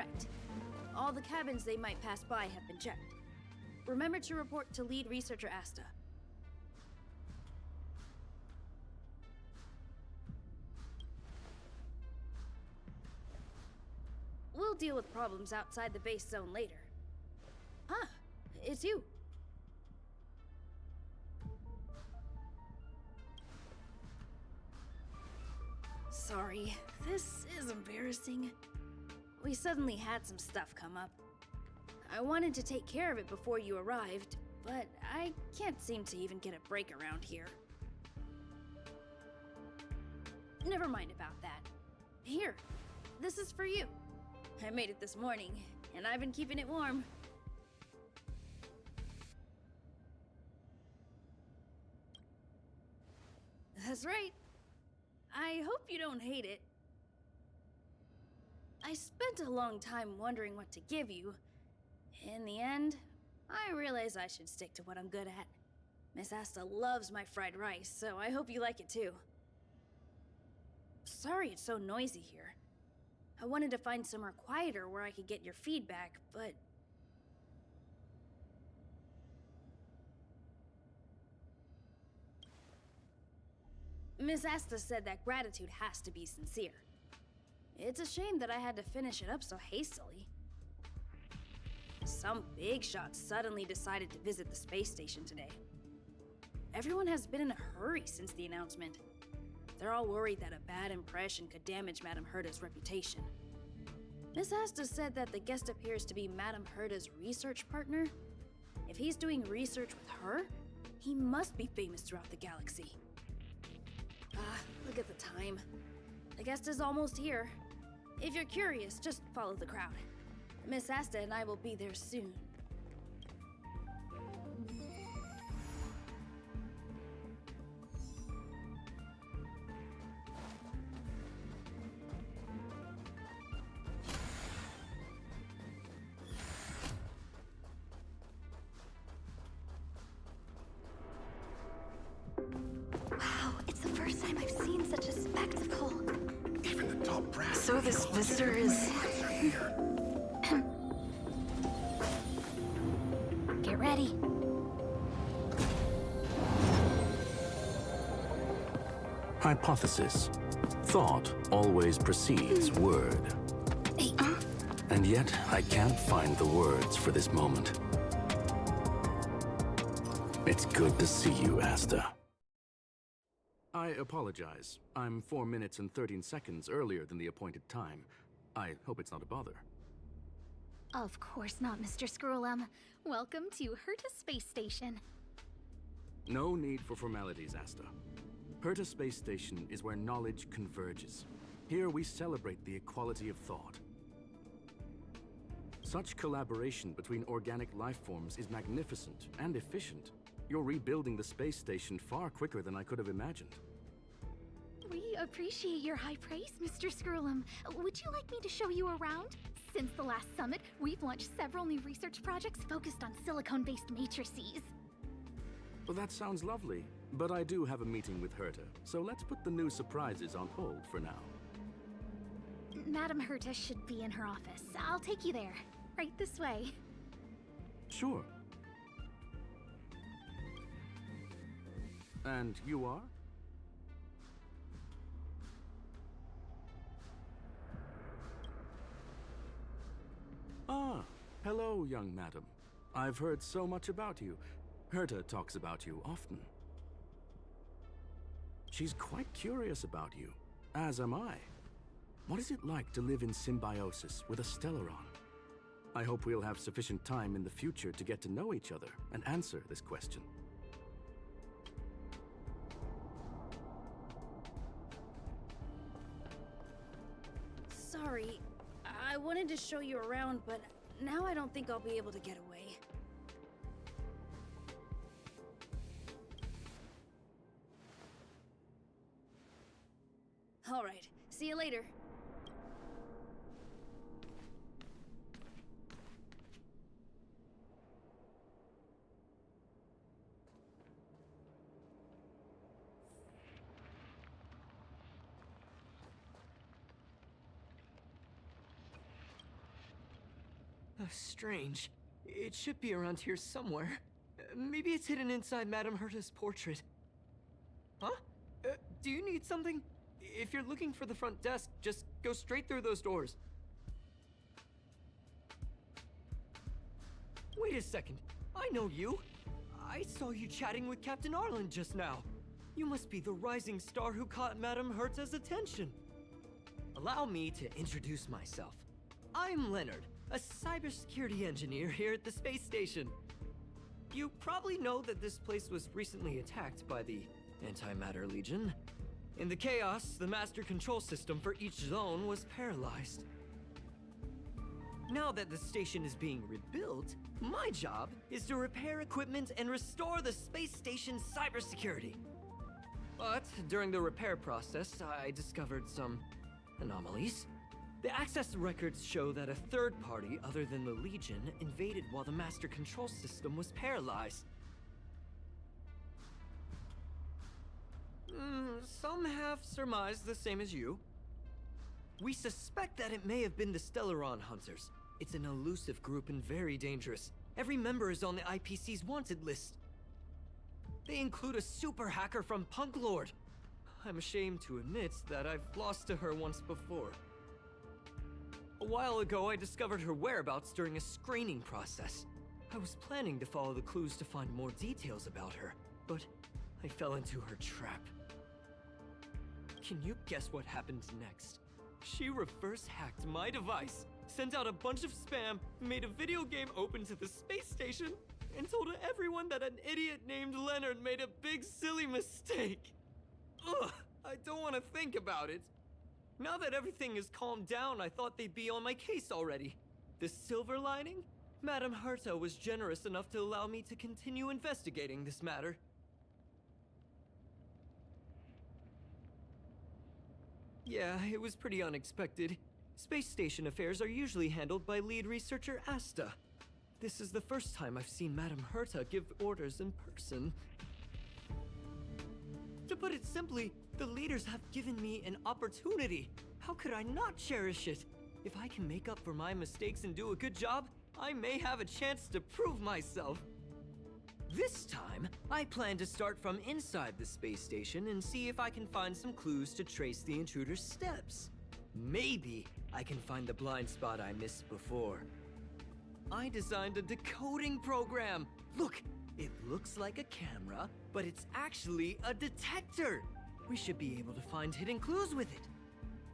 Correct. All the cabins they might pass by have been checked. Remember to report to lead researcher Asta. We'll deal with problems outside the base zone later. Huh, it's you. Sorry, this is embarrassing. We suddenly had some stuff come up. I wanted to take care of it before you arrived, but I can't seem to even get a break around here. Never mind about that. Here, this is for you. I made it this morning, and I've been keeping it warm. That's right. I hope you don't hate it. I spent a long time wondering what to give you. In the end, I realized I should stick to what I'm good at. Miss Asta loves my fried rice, so I hope you like it too. Sorry it's so noisy here. I wanted to find somewhere quieter where I could get your feedback, but... Miss Asta said that gratitude has to be sincere. It's a shame that I had to finish it up so hastily. Some big shot suddenly decided to visit the space station today. Everyone has been in a hurry since the announcement. They're all worried that a bad impression could damage Madame Herta's reputation. Miss Asta said that the guest appears to be Madame Herta's research partner. If he's doing research with her, he must be famous throughout the galaxy. Look at the time. The guest is almost here. If you're curious, just follow the crowd. Miss Asta and I will be there soon. Wow, it's the first time I've seen such a spectacle. Even the top brass. So this visitor is... Get ready. Hypothesis. Thought always precedes word. And yet, I can't find the words for this moment. It's good to see you, Asta. I apologize. I'm 4 minutes and 13 seconds earlier than the appointed time. I hope it's not a bother. Of course not, Mr. Scrollum. Welcome to Herta Space Station. No need for formalities, Asta. Herta Space Station is where knowledge converges. Here we celebrate the equality of thought. Such collaboration between organic life forms is magnificent and efficient. You're rebuilding the space station far quicker than I could have imagined. We appreciate your high praise, Mr. Scrollum. Would you like me to show you around? Since the last summit, we've launched several new research projects focused on silicone-based matrices. Well, that sounds lovely, but I do have a meeting with Herta, so let's put the new surprises on hold for now. Madame Herta should be in her office. I'll take you there. Right this way. Sure. And you are? Ah, hello, young madam. I've heard so much about you. Herta talks about you often. She's quite curious about you, as am I. What is it like to live in symbiosis with a Stellaron? I hope we'll have sufficient time in the future to get to know each other and answer this question. Sorry, I wanted to show you around, but now I don't think I'll be able to get away. All right, see you later. Strange. It should be around here somewhere. Maybe it's hidden inside Madame Herta's portrait. Huh? Do you need something? If you're looking for the front desk, just go straight through those doors. Wait a second. I know you. I saw you chatting with Captain Arlen just now. You must be the rising star who caught Madame Herta's attention. Allow me to introduce myself. I'm Leonard, a cybersecurity engineer here at the space station. You probably know that this place was recently attacked by the Antimatter Legion. In the chaos, the master control system for each zone was paralyzed. Now that the station is being rebuilt, my job is to repair equipment and restore the space station's cybersecurity. But during the repair process, I discovered some anomalies. The access records show that a third party other than the Legion invaded while the master control system was paralyzed. Some have surmised the same as you. We suspect that it may have been the Stellaron Hunters. It's an elusive group and very dangerous. Every member is on the IPC's wanted list. They include a super hacker from Punk Lord. I'm ashamed to admit that I've lost to her once before. A while ago, I discovered her whereabouts during a screening process. I was planning to follow the clues to find more details about her, but I fell into her trap. Can you guess what happened next? She reverse hacked my device, sent out a bunch of spam, made a video game open to the space station, and told everyone that an idiot named Leonard made a big silly mistake. Ugh, I don't want to think about it. Now that everything is calmed down, I thought they'd be on my case already. The silver lining? Madame Herta was generous enough to allow me to continue investigating this matter. Yeah, it was pretty unexpected. Space station affairs are usually handled by lead researcher Asta. This is the first time I've seen Madame Herta give orders in person. To put it simply, the leaders have given me an opportunity. How could I not cherish it? If I can make up for my mistakes and do a good job, I may have a chance to prove myself. This time, I plan to start from inside the space station and see if I can find some clues to trace the intruder's steps. Maybe I can find the blind spot I missed before. I designed a decoding program. Look, it looks like a camera, but it's actually a detector. We should be able to find hidden clues with it.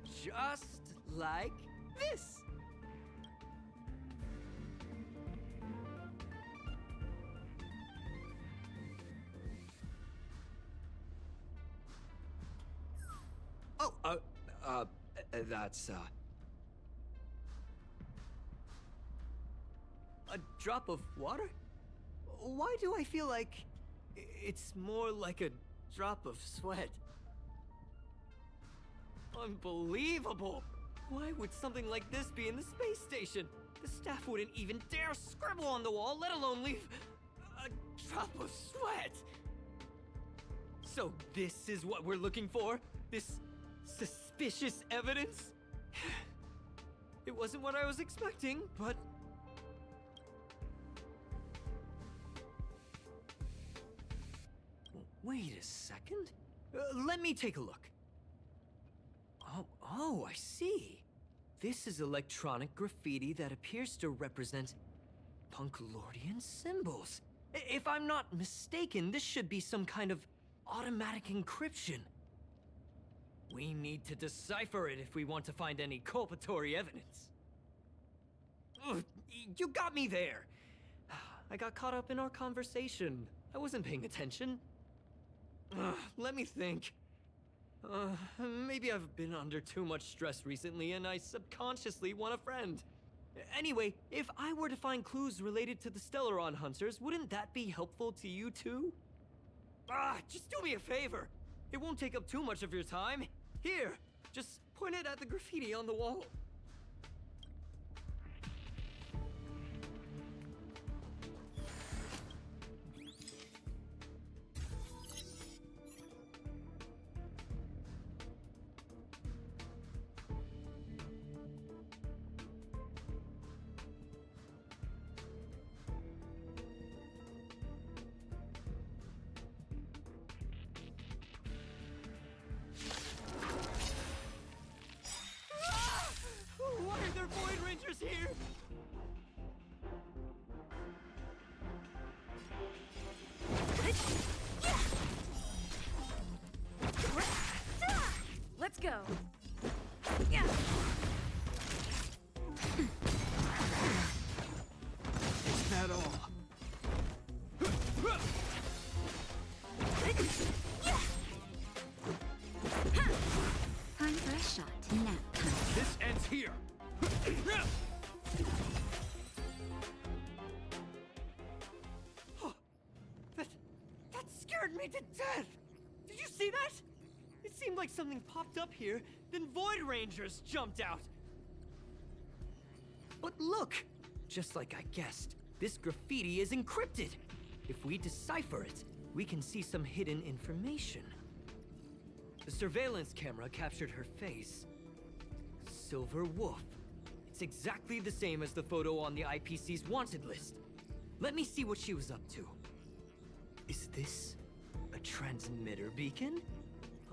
Just like this. That's, a drop of water? Why do I feel like it's more like a drop of sweat? Unbelievable! Why would something like this be in the space station? The staff wouldn't even dare scribble on the wall, let alone leave a drop of sweat! So this is what we're looking for? This suspicious evidence? It wasn't what I was expecting, but... Wait a second. Let me take a look. Oh, I see. This is electronic graffiti that appears to represent Punklordian symbols. If I'm not mistaken, this should be some kind of automatic encryption. We need to decipher it if we want to find any culpatory evidence. Ugh, you got me there. I got caught up in our conversation. I wasn't paying attention. Let me think. Maybe I've been under too much stress recently and I subconsciously want a friend. Anyway, if I were to find clues related to the Stellaron Hunters, wouldn't that be helpful to you too? Just do me a favor. It won't take up too much of your time. Here, just point it at the graffiti on the wall. go. Yeah. Is that all? Time for a shot. Nap time. This ends here. That scared me to death! Did you see that? It seemed like something popped up here, then Void Rangers jumped out. But look! Just like I guessed, this graffiti is encrypted. If we decipher it, we can see some hidden information. The surveillance camera captured her face. Silver Wolf. It's exactly the same as the photo on the IPC's wanted list. Let me see what she was up to. Is this a transmitter beacon?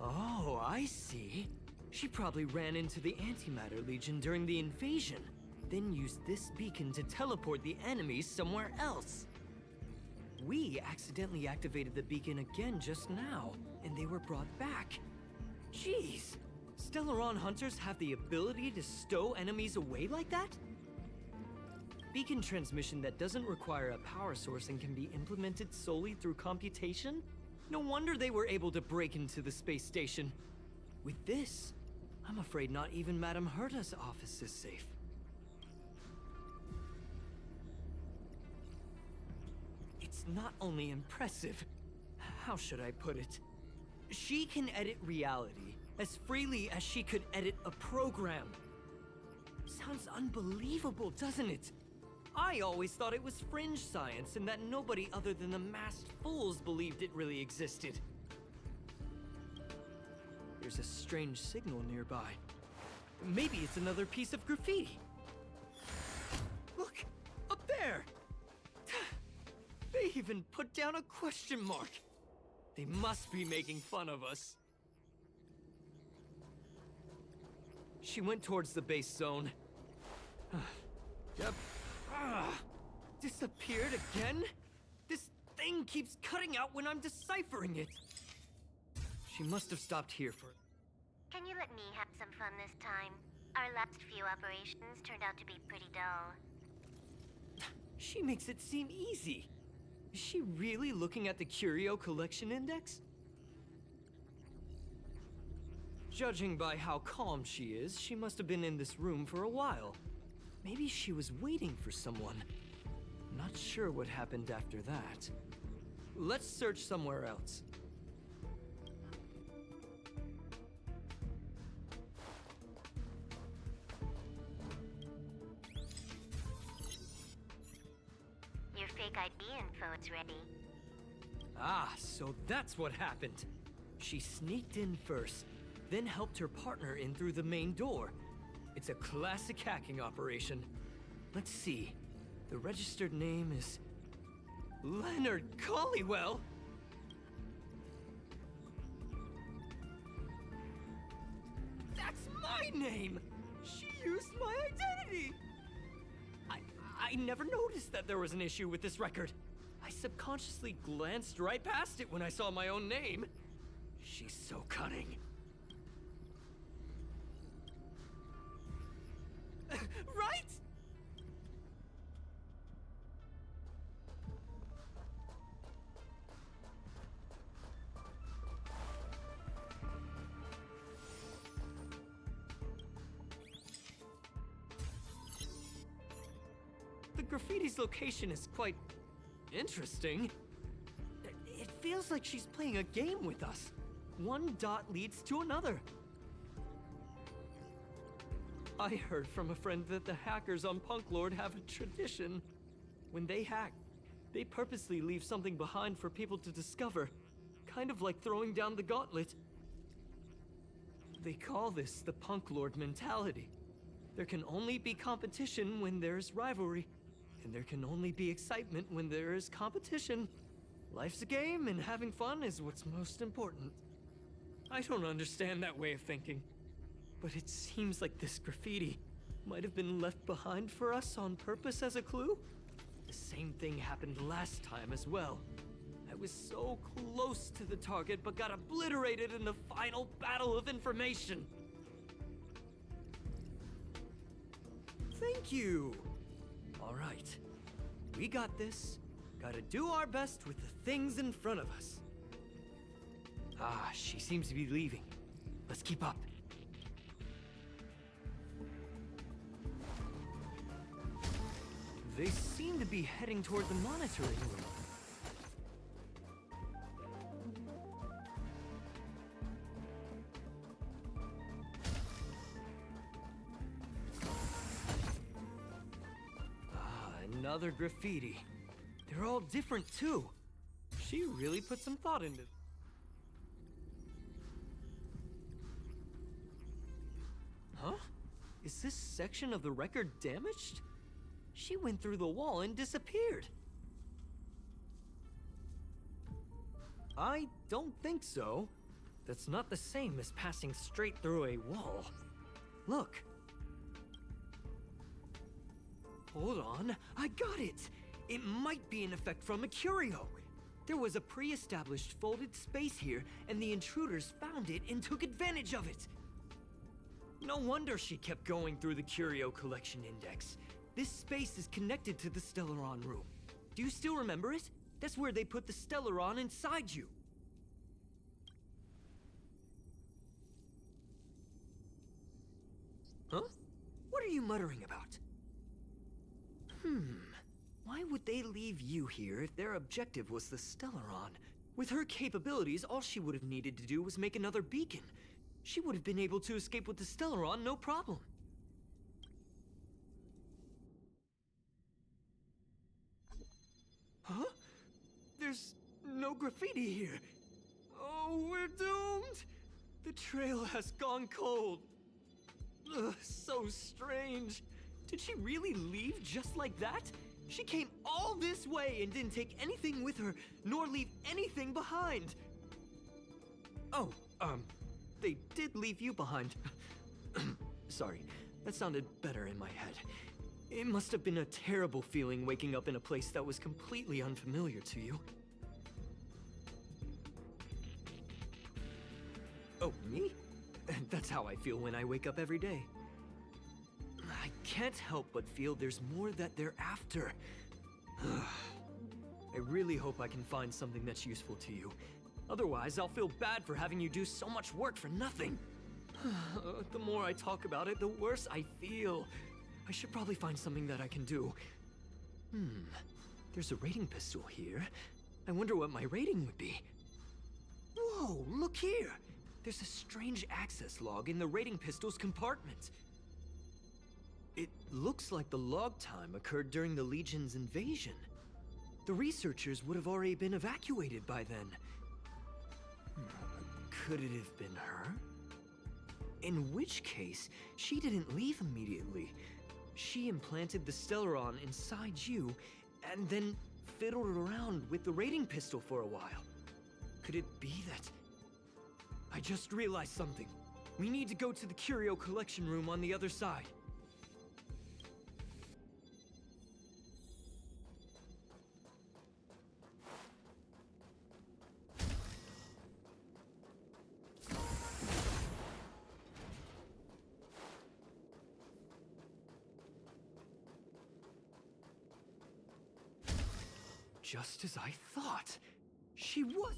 Oh, I see. She probably ran into the Antimatter Legion during the invasion, then used this beacon to teleport the enemies somewhere else. We accidentally activated the beacon again just now, and they were brought back. Jeez, Stellaron hunters have the ability to stow enemies away like that? Beacon transmission that doesn't require a power source and can be implemented solely through computation? No wonder they were able to break into the space station. With this, I'm afraid not even Madame Herta's office is safe. It's not only impressive, how should I put it? She can edit reality as freely as she could edit a program. Sounds unbelievable, doesn't it? I always thought it was fringe science and that nobody other than the masked fools believed it really existed. There's a strange signal nearby. Maybe it's another piece of graffiti. Look, up there! They even put down a question mark. They must be making fun of us. She went towards the base zone. Yep. Disappeared again? This thing keeps cutting out when I'm deciphering it. She must have stopped here for... Can you let me have some fun this time? Our last few operations turned out to be pretty dull. She makes it seem easy. Is she really looking at the Curio Collection Index? Judging by how calm she is, she must have been in this room for a while. Maybe she was waiting for someone. Not sure what happened after that. Let's search somewhere else. Your fake ID info is ready. Ah, so that's what happened. She sneaked in first, then helped her partner in through the main door. It's a classic hacking operation. Let's see. The registered name is... Leonard Collywell! That's my name! She used my identity! I never noticed that there was an issue with this record. I subconsciously glanced right past it when I saw my own name. She's so cunning. Right? The graffiti's location is quite interesting. It feels like she's playing a game with us. One dot leads to another. I heard from a friend that the hackers on Punk Lord have a tradition. When they hack, they purposely leave something behind for people to discover. Kind of like throwing down the gauntlet. They call this the Punk Lord mentality. There can only be competition when there's rivalry. And there can only be excitement when there is competition. Life's a game, and having fun is what's most important. I don't understand that way of thinking. But it seems like this graffiti might have been left behind for us on purpose as a clue. The same thing happened last time as well. I was so close to the target, but got obliterated in the final battle of information. Thank you. All right. We got this. Gotta do our best with the things in front of us. Ah, she seems to be leaving. Let's keep up. They seem to be heading toward the monitoring room. Ah, another graffiti. They're all different too. She really put some thought into it. Huh? Is this section of the record damaged? She went through the wall and disappeared. I don't think so. That's not the same as passing straight through a wall. Look. Hold on, I got it! It might be an effect from a curio. There was a pre-established folded space here, and the intruders found it and took advantage of it. No wonder she kept going through the curio collection index. This space is connected to the Stellaron room. Do you still remember it? That's where they put the Stellaron inside you. Huh? What are you muttering about? Why would they leave you here if their objective was the Stellaron? With her capabilities, all she would have needed to do was make another beacon. She would have been able to escape with the Stellaron, no problem. Huh? There's no graffiti here. Oh, we're doomed! The trail has gone cold. Ugh, so strange. Did she really leave just like that? She came all this way and didn't take anything with her, nor leave anything behind. Oh, they did leave you behind. Sorry, that sounded better in my head. It must have been a terrible feeling waking up in a place that was completely unfamiliar to you. Oh, me? That's how I feel when I wake up every day. I can't help but feel there's more that they're after. I really hope I can find something that's useful to you. Otherwise, I'll feel bad for having you do so much work for nothing. The more I talk about it, the worse I feel. I should probably find something that I can do. There's a rating pistol here. I wonder what my rating would be. Whoa, look here! There's a strange access log in the rating pistol's compartment. It looks like the log time occurred during the Legion's invasion. The researchers would have already been evacuated by then. Could it have been her? In which case, she didn't leave immediately. She implanted the Stellaron inside you, and then fiddled around with the rating pistol for a while. Could it be that... I just realized something. We need to go to the curio collection room on the other side. Just as I thought. She was...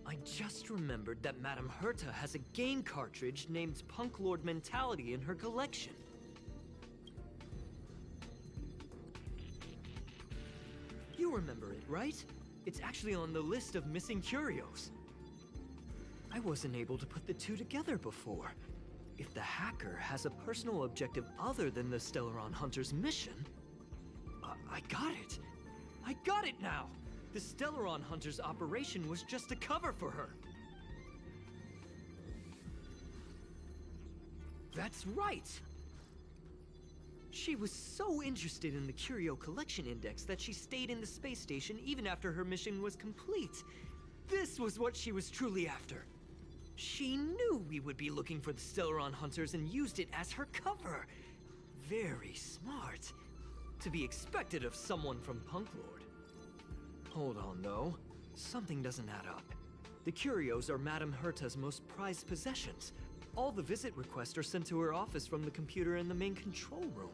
I just remembered that Madame Herta has a game cartridge named Punk Lord Mentality in her collection. You remember it, right? It's actually on the list of missing curios. I wasn't able to put the two together before. If the hacker has a personal objective other than the Stellaron Hunter's mission, I got it! I got it now! The Stellaron Hunter's operation was just a cover for her. That's right! She was so interested in the Curio Collection Index that she stayed in the space station even after her mission was complete. This was what she was truly after. She knew we would be looking for the Stellaron Hunters and used it as her cover. Very smart. To be expected of someone from Punklord. Hold on, though. Something doesn't add up. The curios are Madame Herta's most prized possessions. All the visit requests are sent to her office from the computer in the main control room.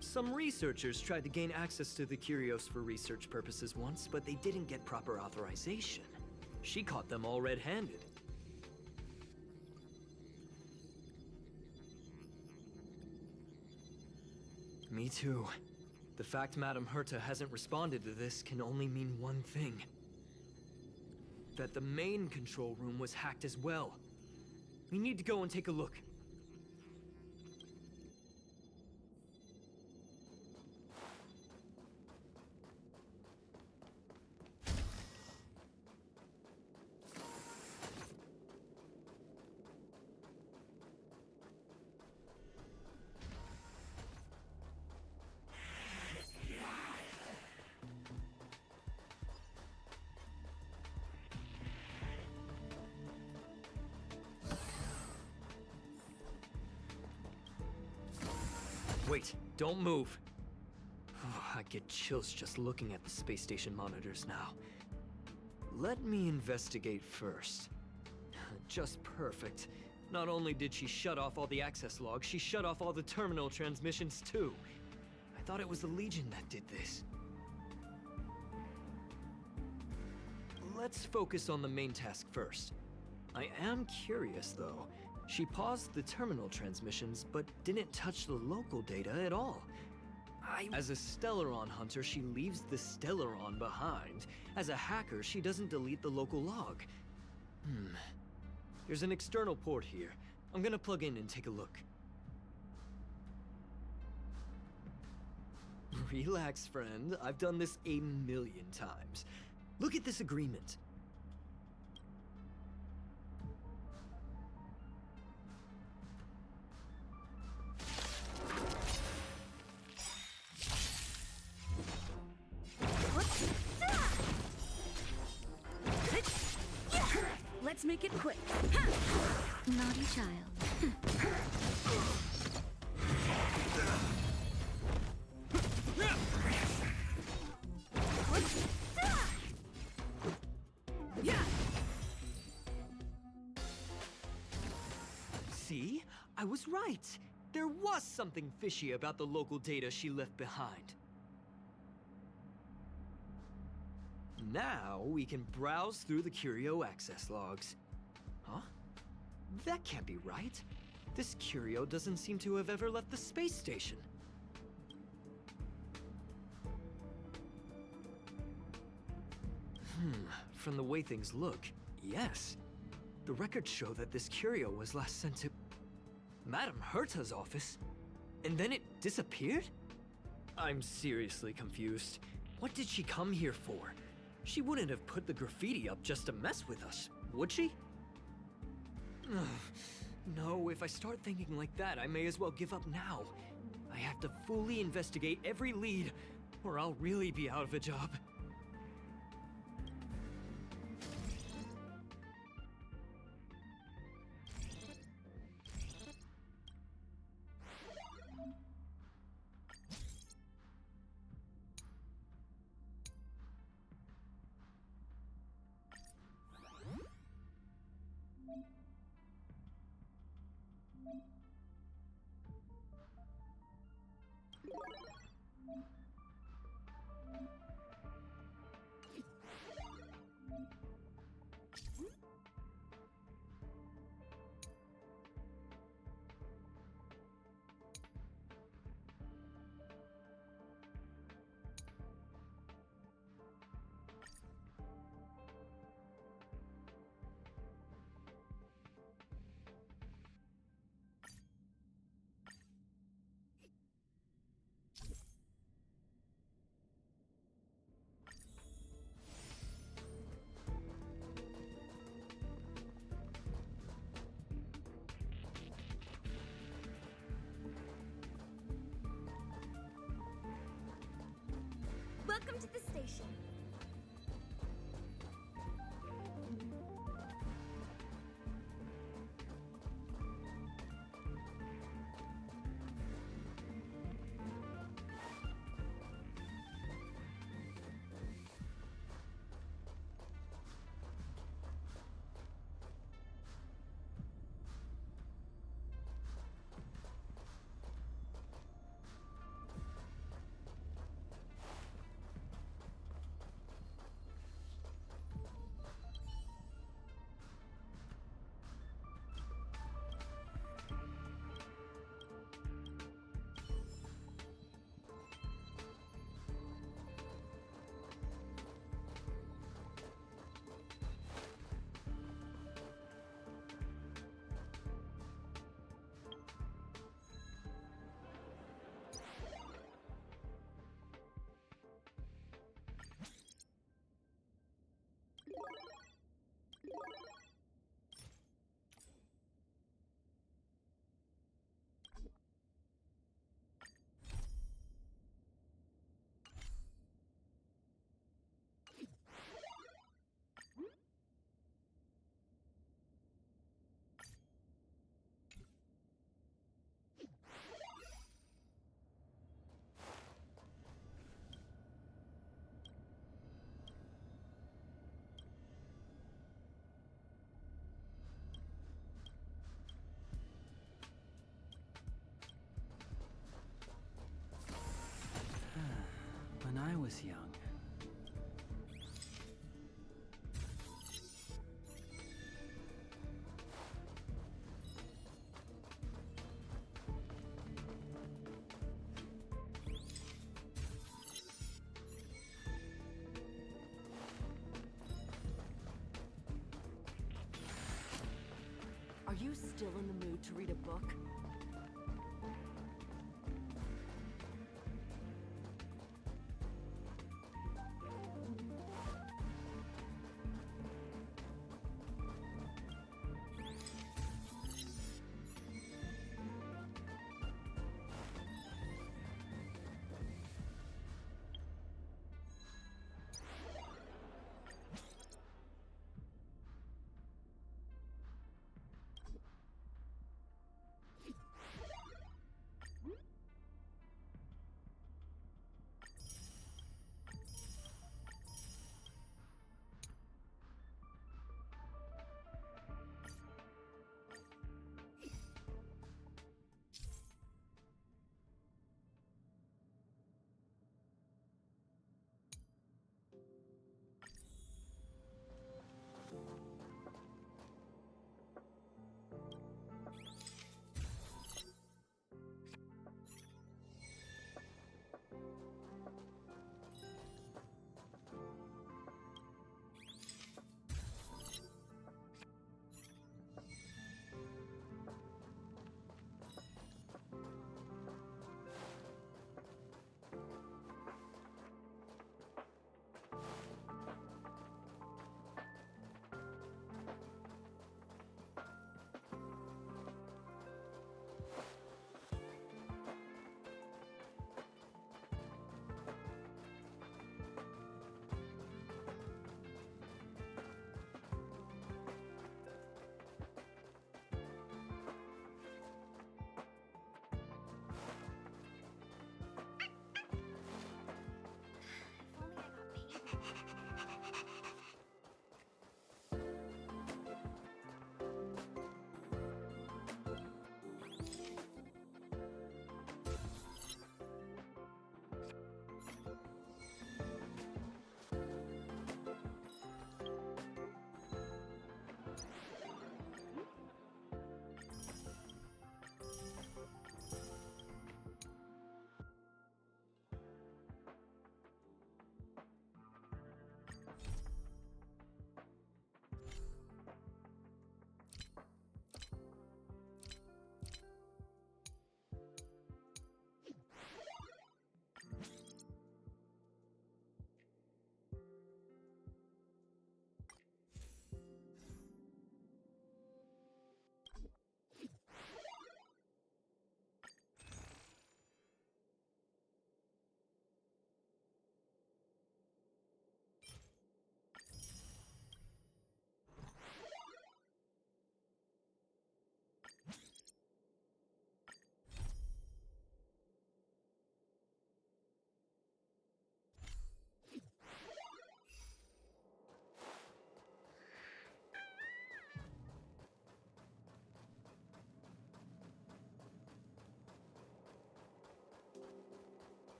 Some researchers tried to gain access to the curios for research purposes once, but they didn't get proper authorization. She caught them all red-handed. Me too. The fact Madame Herta hasn't responded to this can only mean one thing. That the main control room was hacked as well. We need to go and take a look. Wait, don't move. I get chills just looking at the space station monitors now. Let me investigate first. Just perfect. Not only did she shut off all the access logs, she shut off all the terminal transmissions too. I thought it was the Legion that did this. Let's focus on the main task first. I am curious though. She paused the terminal transmissions, but didn't touch the local data at all. As a Stellaron hunter, she leaves the Stellaron behind. As a hacker, she doesn't delete the local log. There's an external port here. I'm gonna plug in and take a look. Relax, friend. I've done this a million times. Look at this agreement. Let's make it quick. Naughty child. See? I was right. There was something fishy about the local data she left behind. Now we can browse through the Curio access logs. Huh? That can't be right. This Curio doesn't seem to have ever left the space station. From the way things look, yes. The records show that this Curio was last sent to Madame Herta's office, and then it disappeared? I'm seriously confused. What did she come here for? She wouldn't have put the graffiti up just to mess with us, would she? No, if I start thinking like that, I may as well give up now. I have to fully investigate every lead, or I'll really be out of a job. station. When I was young. Are you still in the mood to read a book?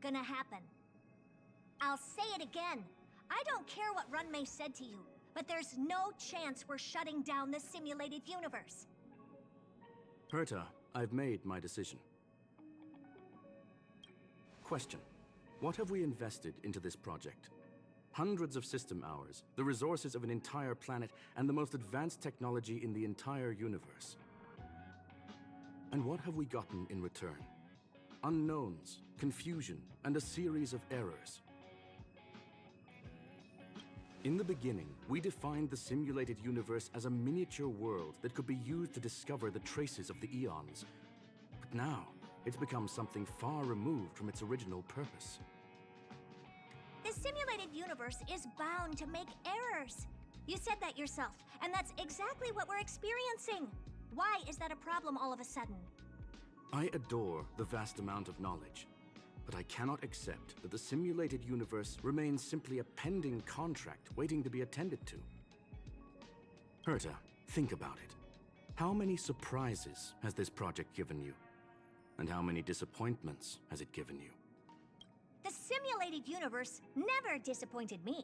gonna happen. I'll say it again. I don't care what Runmei said to you, but there's no chance we're shutting down this simulated universe. Herta, I've made my decision. Question. What have we invested into this project? Hundreds of system hours, the resources of an entire planet, and the most advanced technology in the entire universe. And what have we gotten in return? Unknowns, confusion, and a series of errors. In the beginning, we defined the simulated universe as a miniature world that could be used to discover the traces of the eons. But now, it's become something far removed from its original purpose. This simulated universe is bound to make errors. You said that yourself, and that's exactly what we're experiencing. Why is that a problem all of a sudden? I adore the vast amount of knowledge, but I cannot accept that the simulated universe remains simply a pending contract waiting to be attended to. Herta, think about it. How many surprises has this project given you? And how many disappointments has it given you? The simulated universe never disappointed me.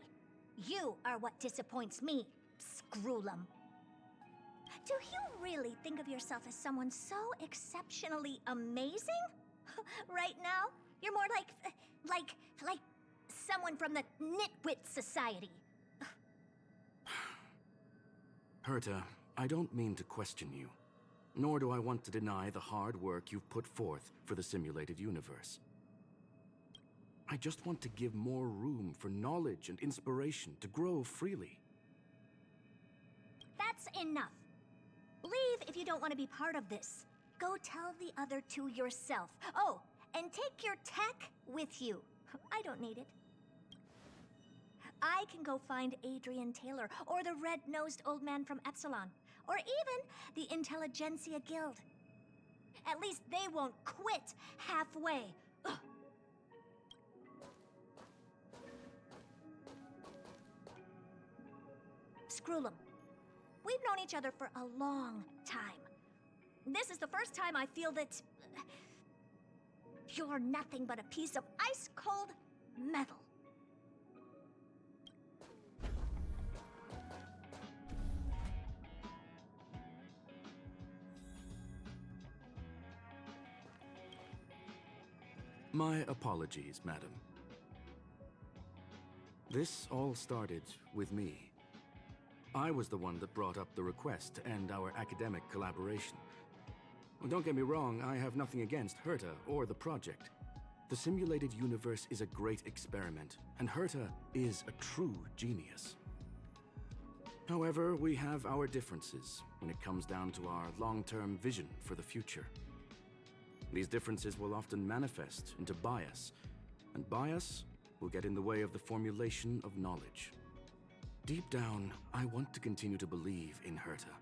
You are what disappoints me, Scroolum. Do you really think of yourself as someone so exceptionally amazing? Right now, you're more like someone from the Nitwit Society. Herta, I don't mean to question you, nor do I want to deny the hard work you've put forth for the simulated universe. I just want to give more room for knowledge and inspiration to grow freely. That's enough. Leave if you don't want to be part of this. Go tell the other two yourself. Oh, and take your tech with you. I don't need it. I can go find Adrian Taylor, or the red-nosed old man from Epsilon, or even the Intelligentsia Guild. At least they won't quit halfway. Ugh. Scroolum, we've known each other for a long time. This is the first time I feel that you're nothing but a piece of ice-cold metal. My apologies, madam. This all started with me. I was the one that brought up the request to end our academic collaboration. Don't get me wrong, I have nothing against Herta or the project. The simulated universe is a great experiment, and Herta is a true genius. However, we have our differences when it comes down to our long-term vision for the future. These differences will often manifest into bias, and bias will get in the way of the formulation of knowledge. Deep down, I want to continue to believe in Herta.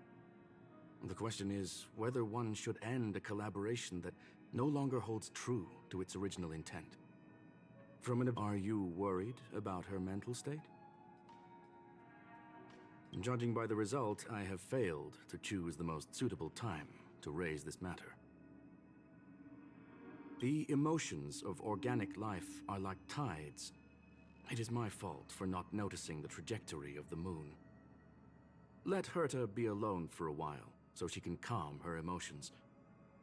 The question is whether one should end a collaboration that no longer holds true to its original intent. Are you worried about her mental state? Judging by the result, I have failed to choose the most suitable time to raise this matter. The emotions of organic life are like tides. It is my fault for not noticing the trajectory of the moon. Let Herta be alone for a while, so she can calm her emotions.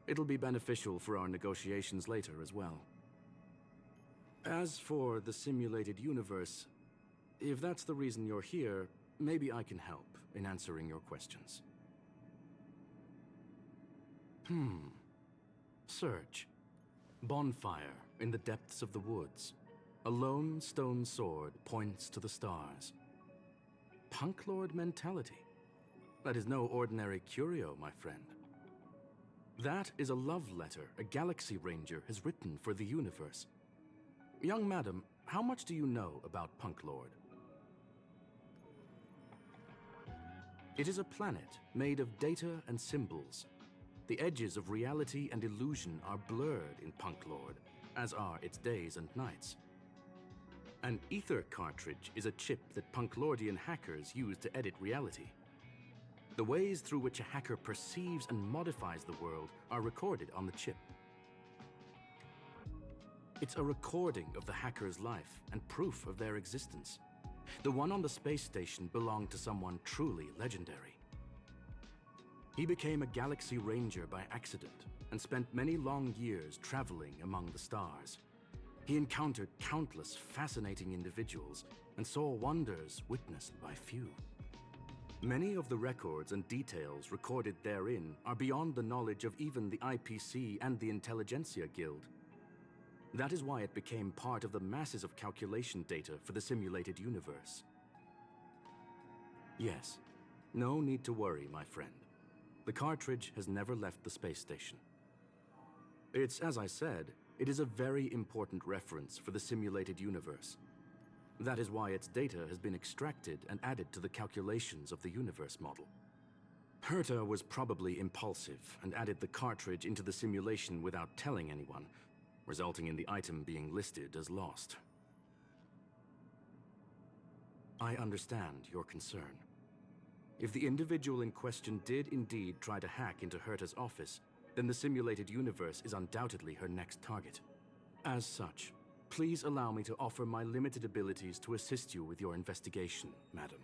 It'll be beneficial for our negotiations later as well. As for the simulated universe, if that's the reason you're here, maybe I can help in answering your questions. Search. Bonfire in the depths of the woods. A lone stone sword points to the stars. Punk Lord mentality. That is no ordinary curio, my friend. That is a love letter a Galaxy Ranger has written for the universe. Young madam, how much do you know about Punk Lord? It is a planet made of data and symbols. The edges of reality and illusion are blurred in Punk Lord, as are its days and nights. An ether cartridge is a chip that Punklordian hackers use to edit reality. The ways through which a hacker perceives and modifies the world are recorded on the chip. It's a recording of the hacker's life and proof of their existence. The one on the space station belonged to someone truly legendary. He became a Galaxy Ranger by accident and spent many long years traveling among the stars. He encountered countless fascinating individuals and saw wonders witnessed by few. Many of the records and details recorded therein are beyond the knowledge of even the IPC and the Intelligentsia Guild. That is why it became part of the masses of calculation data for the simulated universe. Yes, no need to worry, my friend. The cartridge has never left the space station. It's, as I said, it is a very important reference for the simulated universe. That is why its data has been extracted and added to the calculations of the universe model. Herta was probably impulsive and added the cartridge into the simulation without telling anyone, resulting in the item being listed as lost. I understand your concern. If the individual in question did indeed try to hack into Herta's office, then the simulated universe is undoubtedly her next target. As such, please allow me to offer my limited abilities to assist you with your investigation, madam.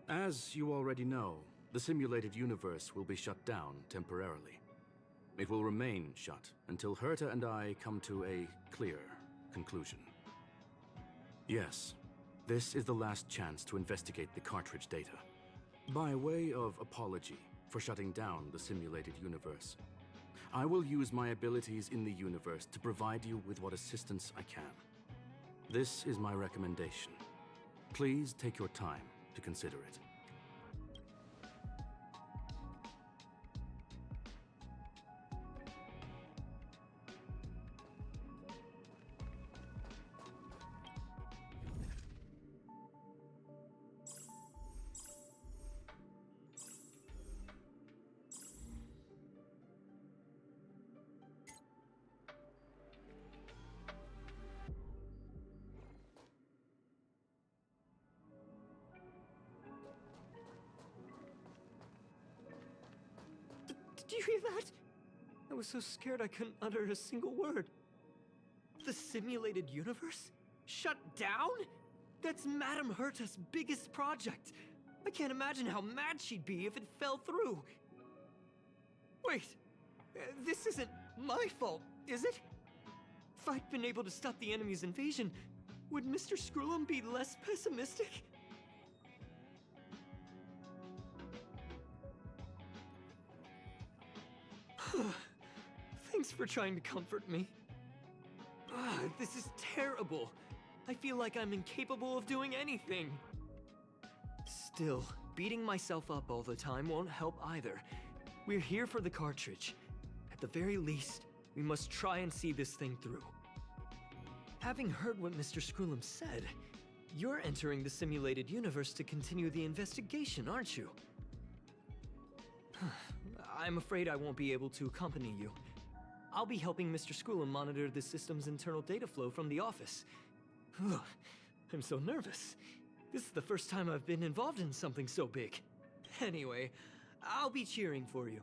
As you already know, the simulated universe will be shut down temporarily. It will remain shut until Herta and I come to a clear conclusion. Yes, this is the last chance to investigate the cartridge data. By way of apology for shutting down the simulated universe, I will use my abilities in the universe to provide you with what assistance I can. This is my recommendation. Please take your time to consider it. Did you hear that? I was so scared I couldn't utter a single word. The simulated universe? Shut down? That's Madame Herta's biggest project. I can't imagine how mad she'd be if it fell through. Wait, this isn't my fault, is it? If I'd been able to stop the enemy's invasion, would Mr. Skrullum be less pessimistic? Thanks for trying to comfort me. This is terrible. I feel like I'm incapable of doing anything. Still, beating myself up all the time won't help either. We're here for the cartridge. At the very least, we must try and see this thing through. Having heard what Mr. Skrullum said, you're entering the simulated universe to continue the investigation, aren't you? I'm afraid I won't be able to accompany you. I'll be helping Mr. Skrullum monitor the system's internal data flow from the office. I'm so nervous. This is the first time I've been involved in something so big. Anyway, I'll be cheering for you.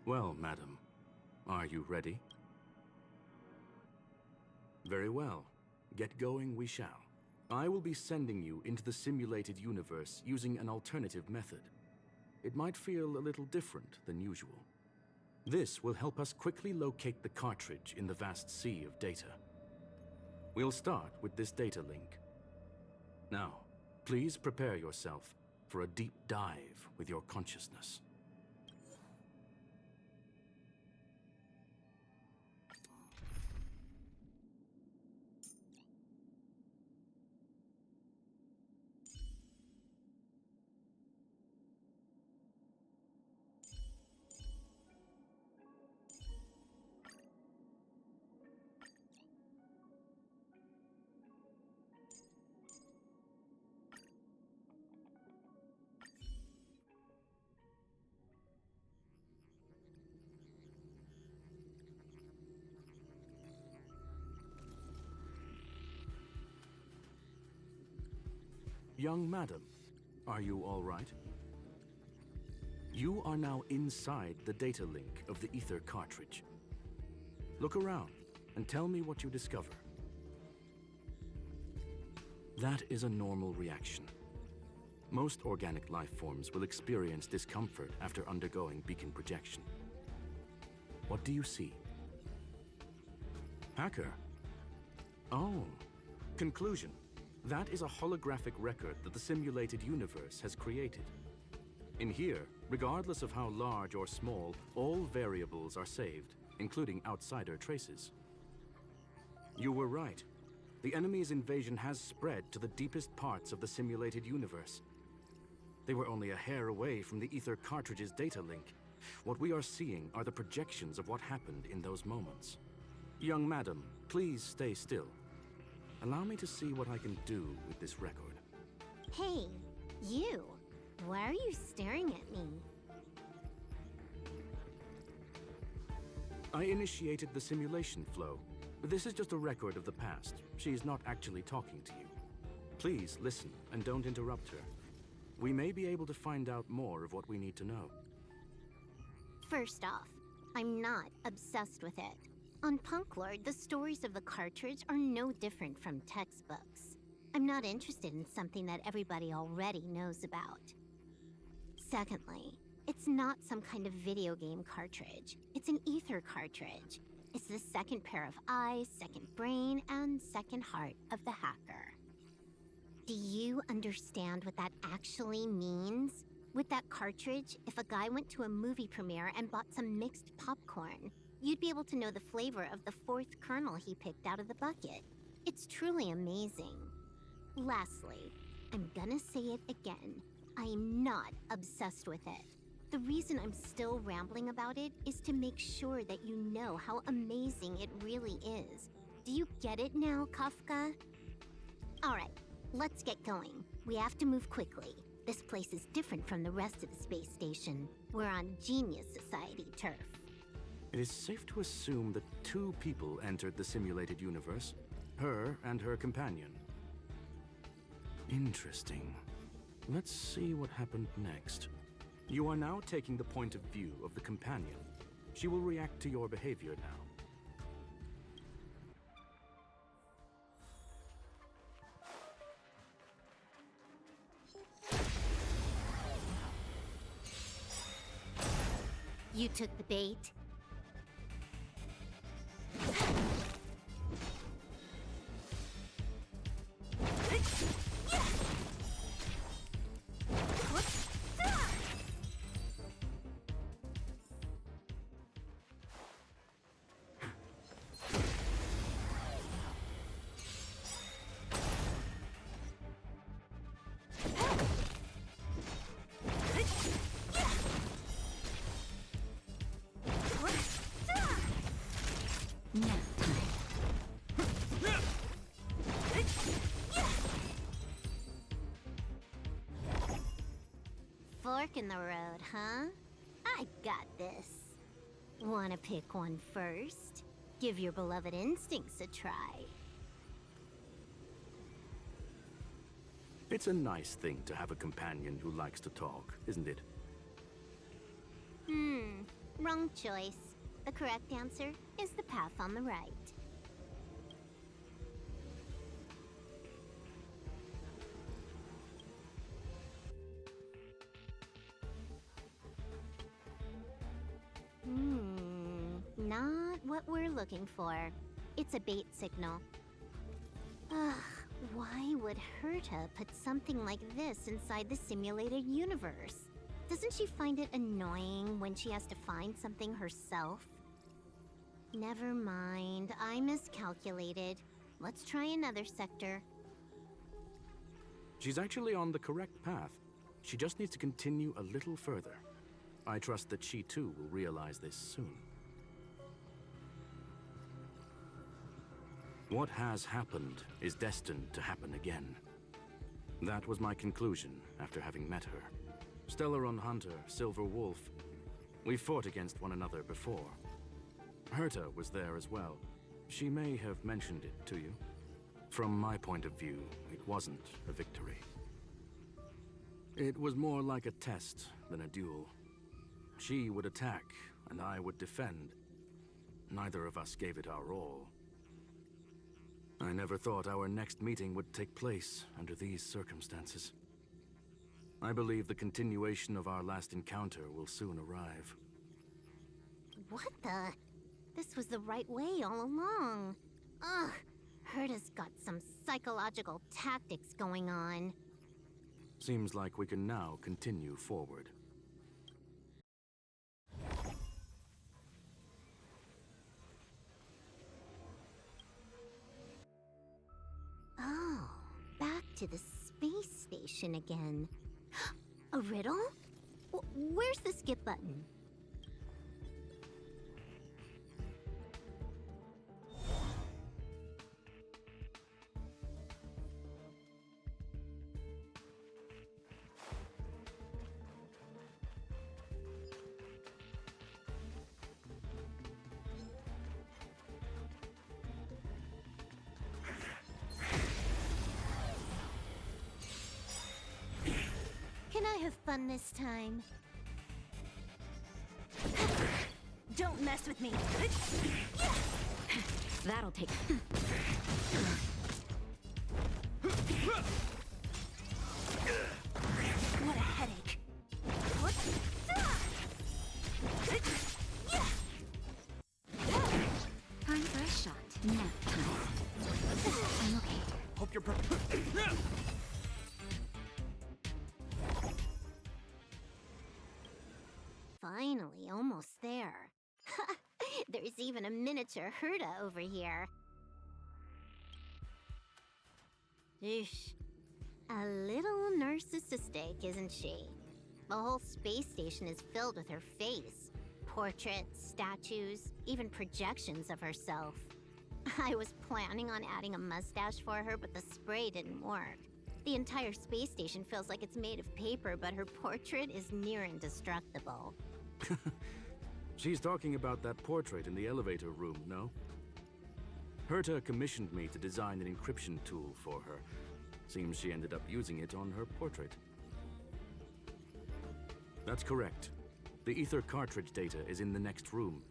Well, madam, are you ready? Very well. Get going we shall. I will be sending you into the simulated universe using an alternative method. It might feel a little different than usual. This will help us quickly locate the cartridge in the vast sea of data. We'll start with this data link. Now, please prepare yourself for a deep dive with your consciousness. Young madam, are you all right? You are now inside the data link of the Ether cartridge. Look around and tell me what you discover. That is a normal reaction. Most organic life forms will experience discomfort after undergoing beacon projection. What do you see? Hacker. Oh. Conclusion. That is a holographic record that the simulated universe has created. In here, regardless of how large or small, all variables are saved, including outsider traces. You were right. The enemy's invasion has spread to the deepest parts of the simulated universe. They were only a hair away from the Ether cartridge's data link. What we are seeing are the projections of what happened in those moments. Young madam, please stay still. Allow me to see what I can do with this record. Hey, you. Why are you staring at me? I initiated the simulation flow. This is just a record of the past. She's not actually talking to you. Please listen and don't interrupt her. We may be able to find out more of what we need to know. First off, I'm not obsessed with it. On Punklord, the stories of the cartridge are no different from textbooks. I'm not interested in something that everybody already knows about. Secondly, it's not some kind of video game cartridge. It's an Ether cartridge. It's the second pair of eyes, second brain, and second heart of the hacker. Do you understand what that actually means? With that cartridge, if a guy went to a movie premiere and bought some mixed popcorn, you'd be able to know the flavor of the fourth kernel he picked out of the bucket. It's truly amazing. Lastly, I'm gonna say it again. I am not obsessed with it. The reason I'm still rambling about it is to make sure that you know how amazing it really is. Do you get it now, Kafka? Alright, let's get going. We have to move quickly. This place is different from the rest of the space station. We're on Genius Society turf. It is safe to assume that two people entered the simulated universe. Her and her companion. Interesting. Let's see what happened next. You are now taking the point of view of the companion. She will react to your behavior now. You took the bait. Fork in the road, huh? I got this. Wanna pick one first? Give your beloved instincts a try. It's a nice thing to have a companion who likes to talk, isn't it? Wrong choice. The correct answer is the path on the right. Not what we're looking for. It's a bait signal. Ugh, why would Herta put something like this inside the simulated universe? Doesn't she find it annoying when she has to find something herself? Never mind, I miscalculated. Let's try another sector. She's actually on the correct path. She just needs to continue a little further. I trust that she too will realize this soon. What has happened is destined to happen again. That was my conclusion after having met her. Stellaron Hunter, Silver Wolf. We fought against one another before. Herta was there as well. She may have mentioned it to you. From my point of view, it wasn't a victory. It was more like a test than a duel. She would attack, and I would defend. Neither of us gave it our all. I never thought our next meeting would take place under these circumstances. I believe the continuation of our last encounter will soon arrive. What the? This was the right way all along. Ugh, Herta's got some psychological tactics going on. Seems like we can now continue forward. Oh, back to the space station again. A riddle? Where's the skip button? Can I have fun this time? Don't mess with me. That'll take. What a headache. What? Time for a shot. Nap time. I'm okay. Hope you're prepared. Finally, almost there. There's even a miniature Herta over here. Eesh. A little narcissistic, isn't she? The whole space station is filled with her face. Portraits, statues, even projections of herself. I was planning on adding a mustache for her, but the spray didn't work. The entire space station feels like it's made of paper, but her portrait is near indestructible. She's talking about that portrait in the elevator room, no? Herta commissioned me to design an encryption tool for her. Seems she ended up using it on her portrait. That's correct. The ether cartridge data is in the next room.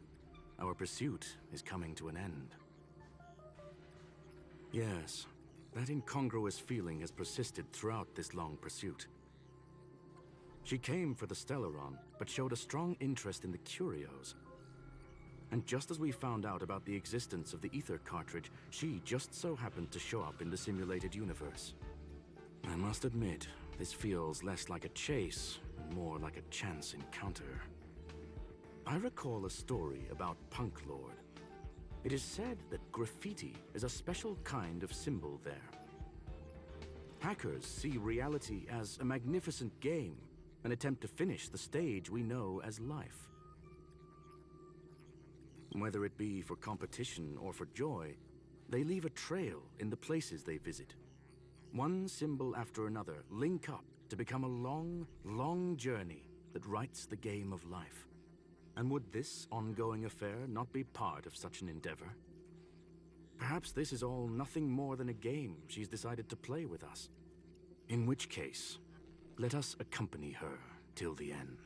Our pursuit is coming to an end. Yes, that incongruous feeling has persisted throughout this long pursuit. She came for the Stellaron, but showed a strong interest in the curios. And just as we found out about the existence of the ether cartridge, she just so happened to show up in the simulated universe. I must admit, this feels less like a chase, and more like a chance encounter. I recall a story about Punk Lord. It is said that graffiti is a special kind of symbol there. Hackers see reality as a magnificent game, an attempt to finish the stage we know as life. Whether it be for competition or for joy, they leave a trail in the places they visit. One symbol after another link up to become a long, long journey that writes the game of life. And would this ongoing affair not be part of such an endeavor? Perhaps this is all nothing more than a game she's decided to play with us. In which case, let us accompany her till the end.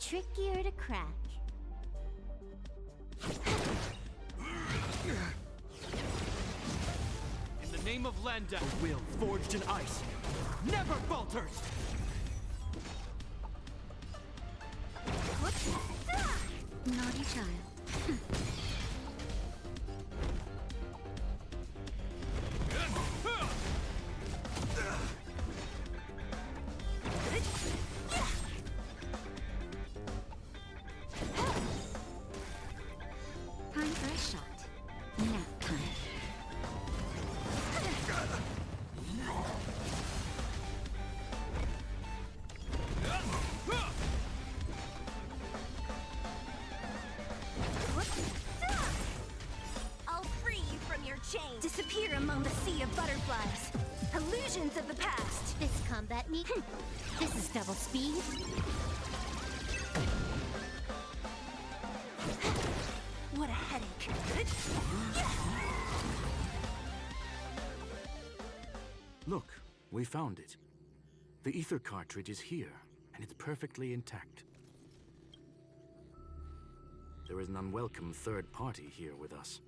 Trickier to crack. In the name of Landa, a will forged in ice never falters! Naughty child. Time for a shot. Nap time. I'll free you from your chains. Disappear among the sea of butterflies. Illusions of the past. This combat meet? This is double speed. Look, we found it. The ether cartridge is here, and it's perfectly intact. There is an unwelcome third party here with us.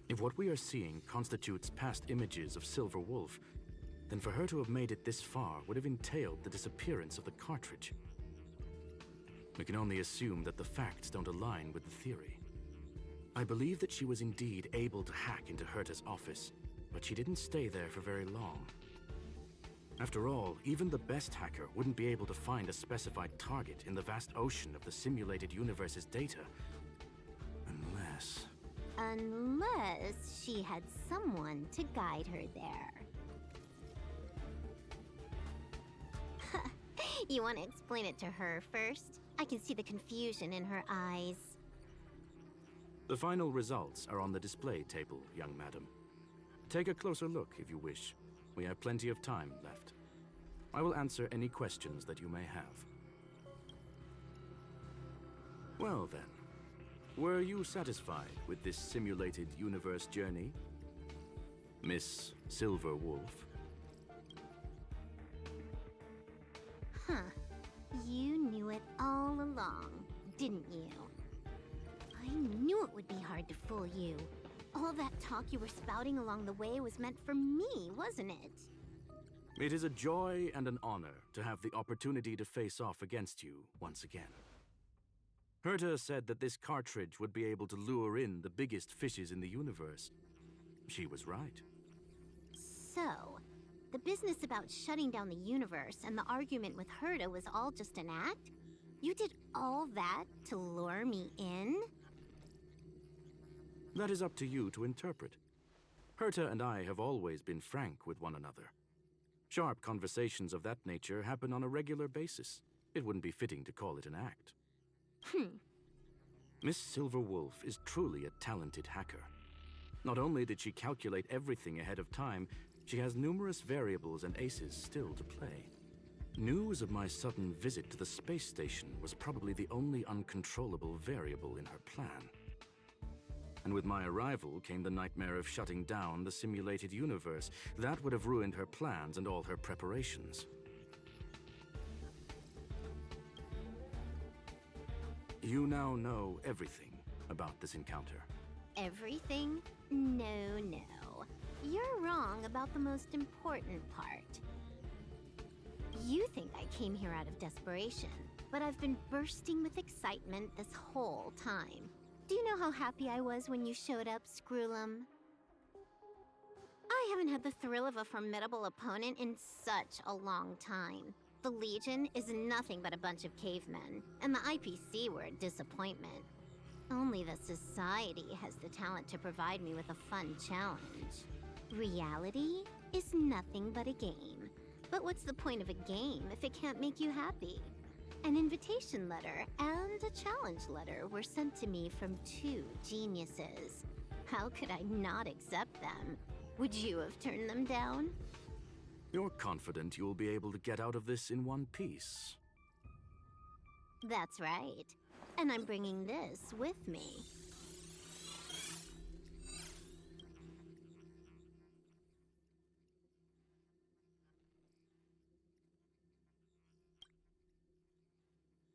If what we are seeing constitutes past images of Silver Wolf, then for her to have made it this far would have entailed the disappearance of the cartridge. We can only assume that the facts don't align with the theory. I believe that she was indeed able to hack into Herta's office, but she didn't stay there for very long. After all, even the best hacker wouldn't be able to find a specified target in the vast ocean of the simulated universe's data. Unless she had someone to guide her there. You want to explain it to her first? I can see the confusion in her eyes. The final results are on the display table, young madam. Take a closer look if you wish. We have plenty of time left. I will answer any questions that you may have. Well then, were you satisfied with this simulated universe journey, Miss Silver Wolf? Huh. You knew it all along, didn't you? I knew it would be hard to fool you. All that talk you were spouting along the way was meant for me, wasn't it? It is a joy and an honor to have the opportunity to face off against you once again. Herta said that this cartridge would be able to lure in the biggest fishes in the universe. She was right. So, the business about shutting down the universe and the argument with Herta was all just an act? You did all that to lure me in? That is up to you to interpret. Herta and I have always been frank with one another. Sharp conversations of that nature happen on a regular basis. It wouldn't be fitting to call it an act. Miss Silver Wolf is truly a talented hacker. Not only did she calculate everything ahead of time, she has numerous variables and aces still to play. News of my sudden visit to the space station was probably the only uncontrollable variable in her plan. And with my arrival came the nightmare of shutting down the simulated universe. That would have ruined her plans and all her preparations. You now know everything about this encounter. Everything? No, no. You're wrong about the most important part. You think I came here out of desperation, but I've been bursting with excitement this whole time. Do you know how happy I was when you showed up, Screwlum? I haven't had the thrill of a formidable opponent in such a long time. The Legion is nothing but a bunch of cavemen, and the IPC were a disappointment. Only the Society has the talent to provide me with a fun challenge. Reality is nothing but a game. But what's the point of a game if it can't make you happy? An invitation letter and a challenge letter were sent to me from two geniuses. How could I not accept them? Would you have turned them down? You're confident you'll be able to get out of this in one piece. That's right. And I'm bringing this with me.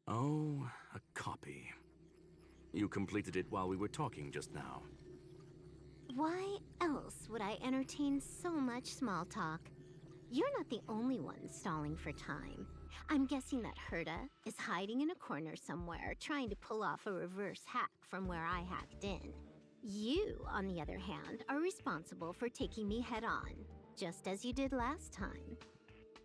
Oh, a copy. You completed it while we were talking just now. Why else would I entertain so much small talk? You're not the only one stalling for time. I'm guessing that Herta is hiding in a corner somewhere, trying to pull off a reverse hack from where I hacked in. You, on the other hand, are responsible for taking me head-on, just as you did last time.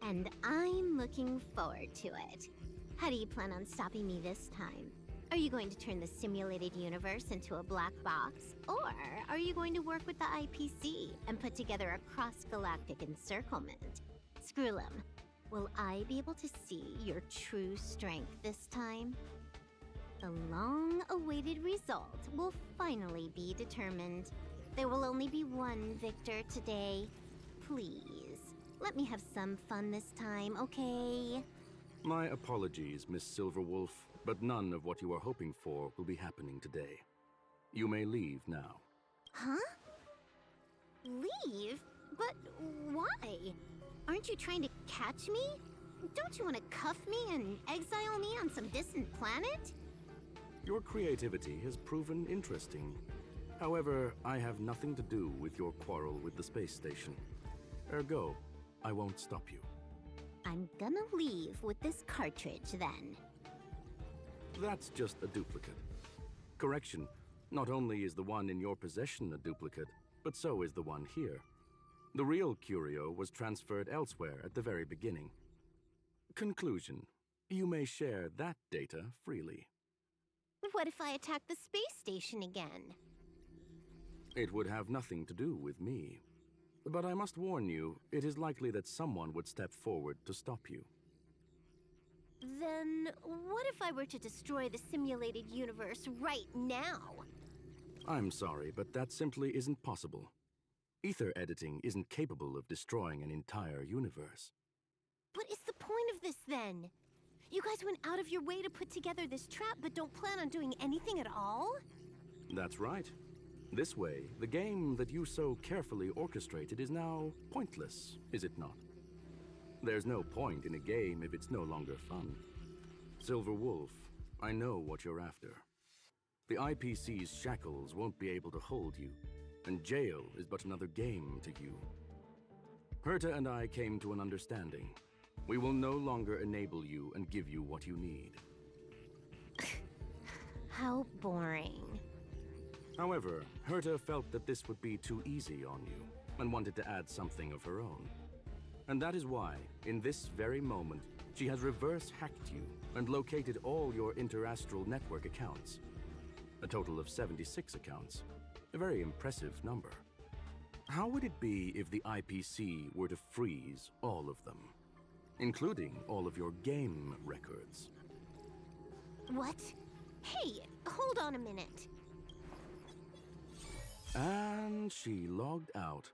And I'm looking forward to it. How do you plan on stopping me this time? Are you going to turn the simulated universe into a black box? Or are you going to work with the IPC and put together a cross-galactic encirclement? Screwlum, will I be able to see your true strength this time? The long-awaited result will finally be determined. There will only be one victor today. Please, let me have some fun this time, okay? My apologies, Miss Silverwolf, but none of what you are hoping for will be happening today. You may leave now. Huh? Leave? But why? Aren't you trying to catch me? Don't you want to cuff me and exile me on some distant planet? Your creativity has proven interesting. However, I have nothing to do with your quarrel with the space station. Ergo, I won't stop you. I'm gonna leave with this cartridge then. That's just a duplicate. Correction, not only is the one in your possession a duplicate, but so is the one here. The real curio was transferred elsewhere at the very beginning. Conclusion, you may share that data freely. What if I attack the space station again? It would have nothing to do with me. But I must warn you, it is likely that someone would step forward to stop you. Then what if I were to destroy the simulated universe right now? I'm sorry, but that simply isn't possible. Ether editing isn't capable of destroying an entire universe. What is the point of this then? You guys went out of your way to put together this trap but don't plan on doing anything at all? That's right. This way, the game that you so carefully orchestrated is now pointless, is it not? There's no point in a game if it's no longer fun. Silver Wolf, I know what you're after. The IPC's shackles won't be able to hold you, and jail is but another game to you. Herta and I came to an understanding. We will no longer enable you and give you what you need. How boring. However, Herta felt that this would be too easy on you, and wanted to add something of her own. And that is why, in this very moment, she has reverse-hacked you and located all your interastral network accounts. A total of 76 accounts. A very impressive number. How would it be if the IPC were to freeze all of them, including all of your game records? What? Hey, hold on a minute. And she logged out.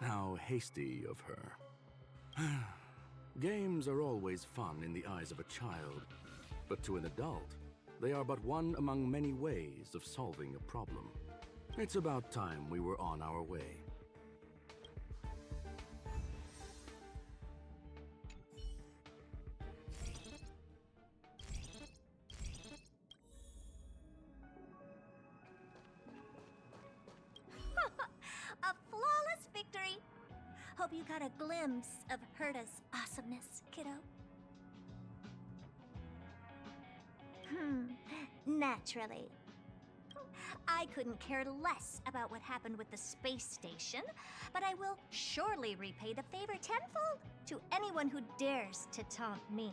How hasty of her. Games are always fun in the eyes of a child, but to an adult, they are but one among many ways of solving a problem. It's about time we were on our way. A flawless victory! Hope you got a glimpse of Herta's awesomeness, kiddo. Naturally. I couldn't care less about what happened with the space station, but I will surely repay the favor tenfold to anyone who dares to taunt me.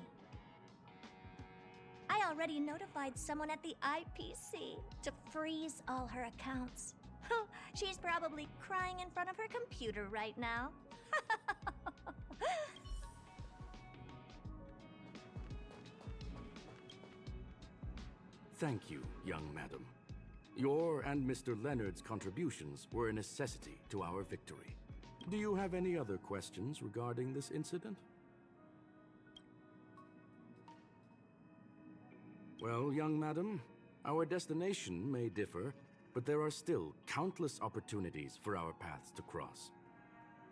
I already notified someone at the IPC to freeze all her accounts. She's probably crying in front of her computer right now. Thank you, young madam. Your and Mr. Leonard's contributions were a necessity to our victory. Do you have any other questions regarding this incident? Well, young madam, our destination may differ, but there are still countless opportunities for our paths to cross.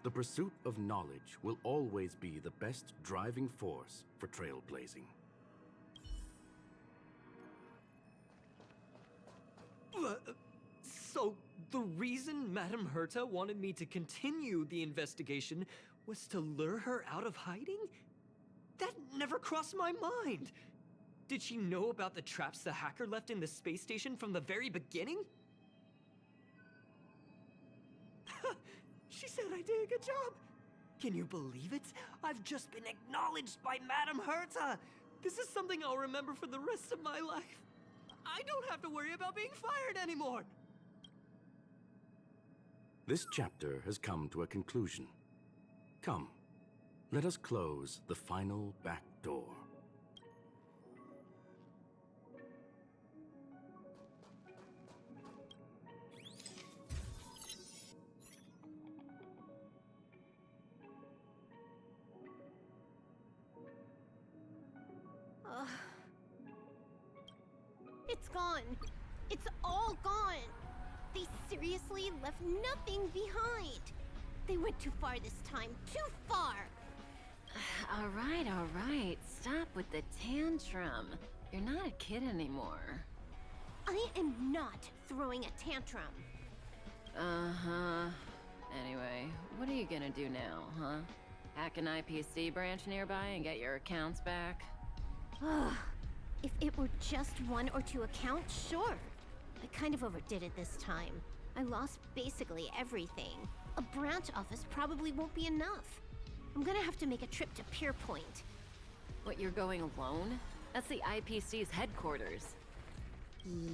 The pursuit of knowledge will always be the best driving force for trailblazing. So, the reason Madame Herta wanted me to continue the investigation was to lure her out of hiding? That never crossed my mind! Did she know about the traps the hacker left in the space station from the very beginning? She said I did a good job! Can you believe it? I've just been acknowledged by Madame Herta! This is something I'll remember for the rest of my life. I don't have to worry about being fired anymore! This chapter has come to a conclusion. Come, let us close the final back door. It's gone. It's all gone. They seriously left nothing behind. They went too far this time. Too far. All right. Stop with the tantrum. You're not a kid anymore. I am not throwing a tantrum. Uh-huh. Anyway, what are you gonna do now, huh? Hack an IPC branch nearby and get your accounts back? If it were just 1 or 2 accounts, sure. I kind of overdid it this time. I lost basically everything. A branch office probably won't be enough. I'm gonna have to make a trip to Pierpoint. What, you're going alone? That's the IPC's headquarters.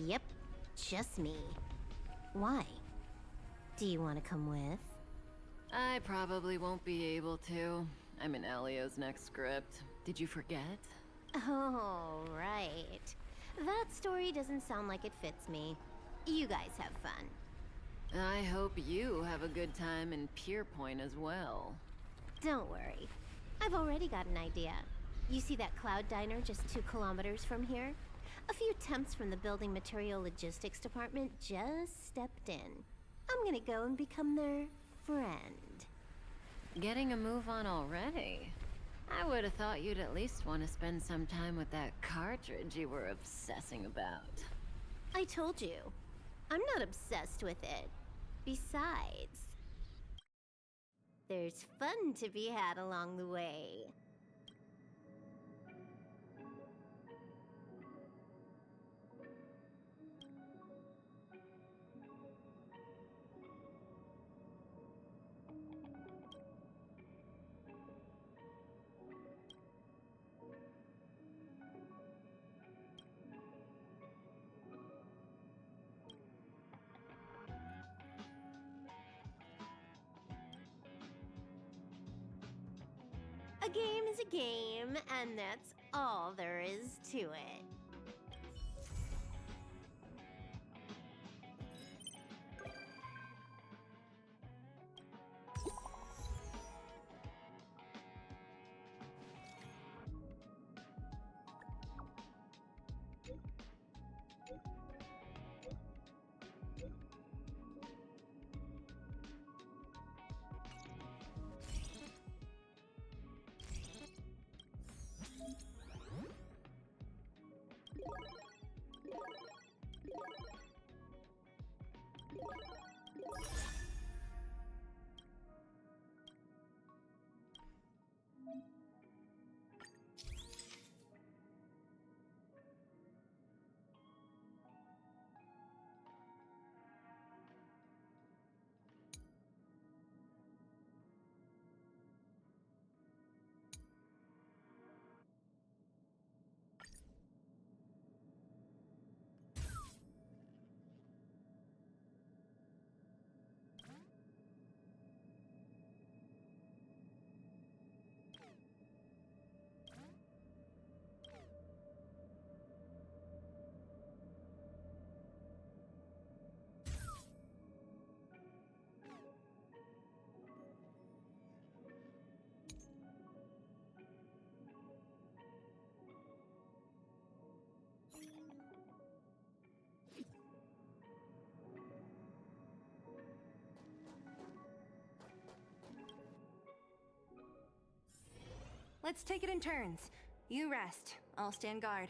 Yep, just me. Why? Do you want to come with? I probably won't be able to. I'm in Elio's next script. Did you forget? Oh, right. That story doesn't sound like it fits me. You guys have fun. I hope you have a good time in Pierpoint as well. Don't worry. I've already got an idea. You see that cloud diner just 2 kilometers from here? A few temps from the building material logistics department just stepped in. I'm gonna go and become their friend. Getting a move on already? I would have thought you'd at least want to spend some time with that cartridge you were obsessing about. I told you. I'm not obsessed with it. Besides, there's fun to be had along the way. A game is a game, and that's all there is to it. Let's take it in turns. You rest. I'll stand guard.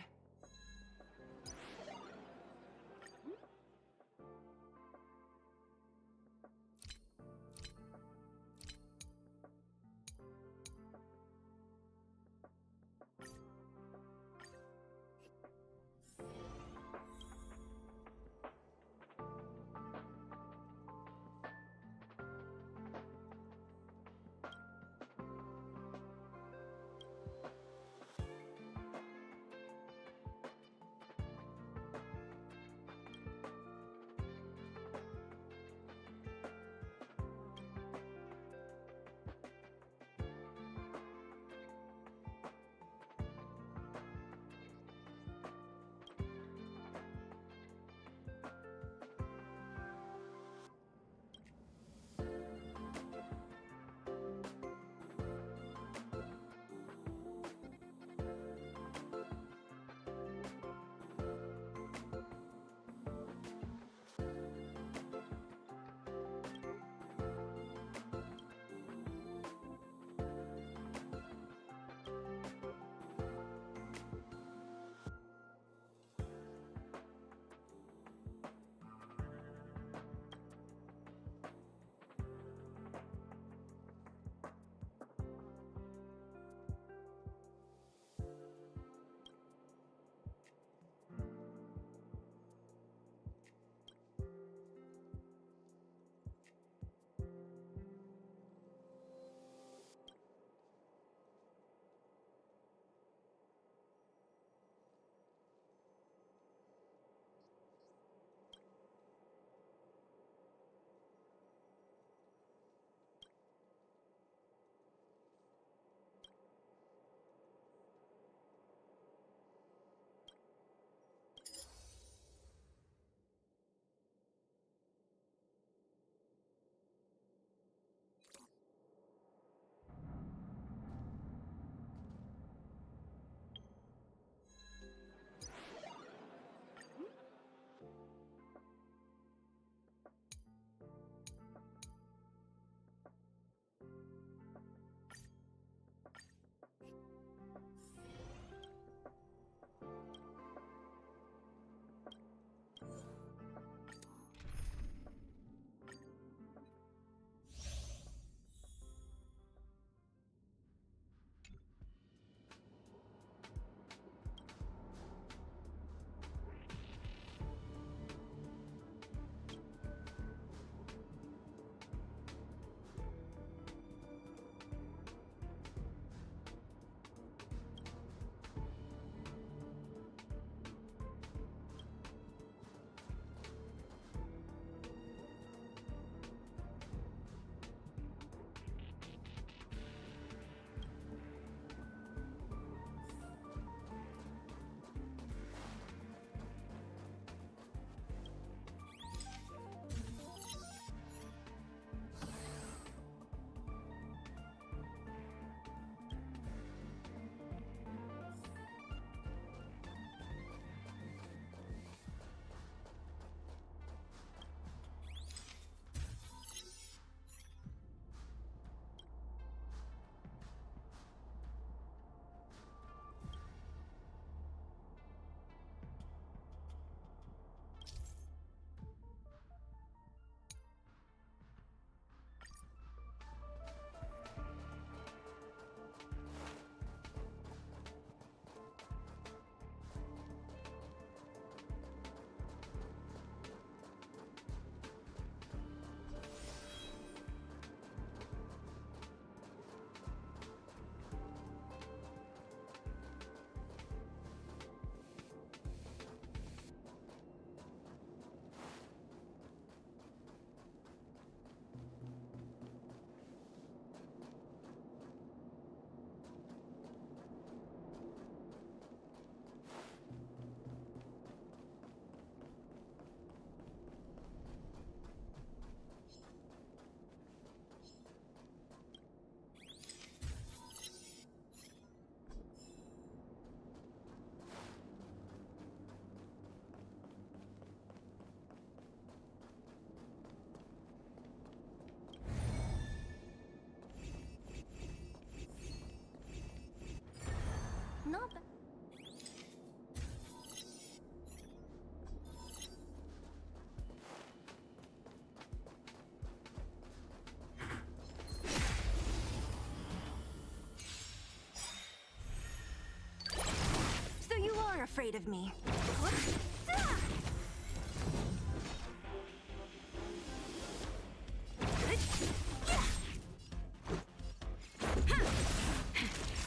afraid of me.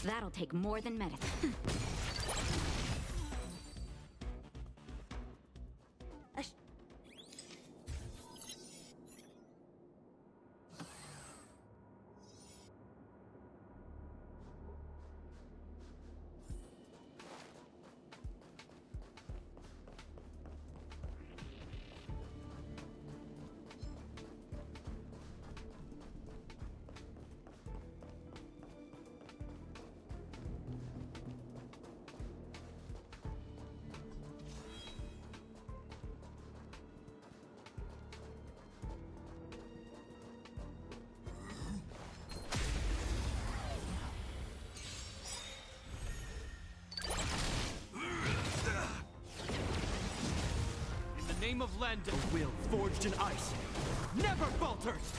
That'll take more than medicine. Name of Lenda, a will forged in ice, never falters!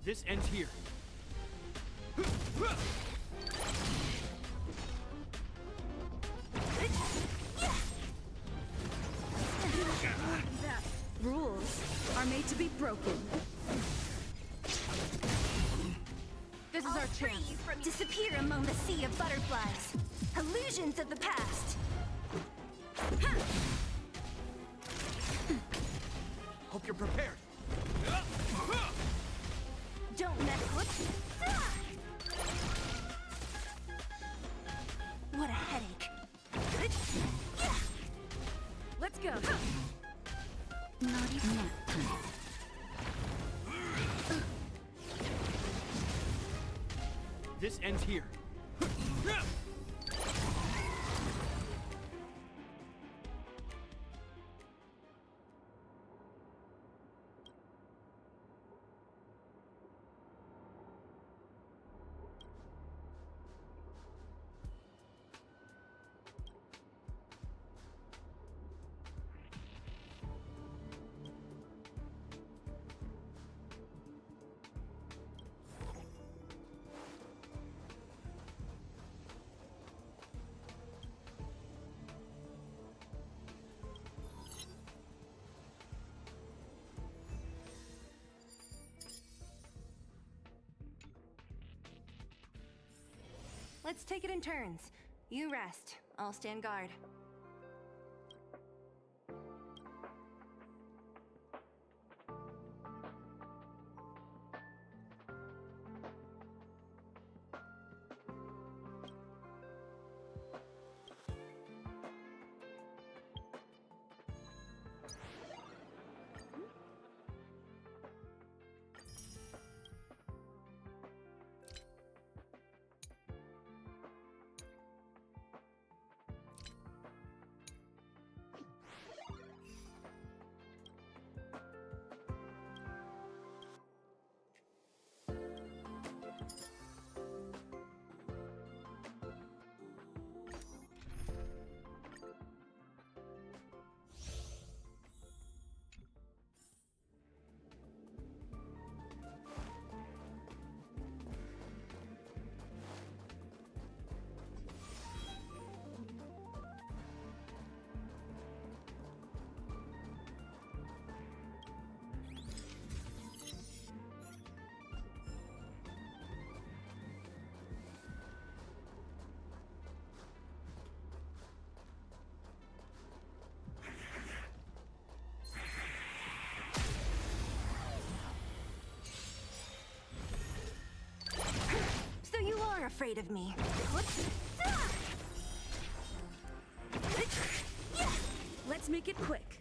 This ends here. Rules are made to be broken. This is our chance. Disappear among the sea of butterflies. Illusions of the past. Hope you're prepared. Don't mess with. What a headache. Let's go. Naughty nap time. This ends here. Let's take it in turns. You rest. I'll stand guard. Afraid of me. Let's make it quick.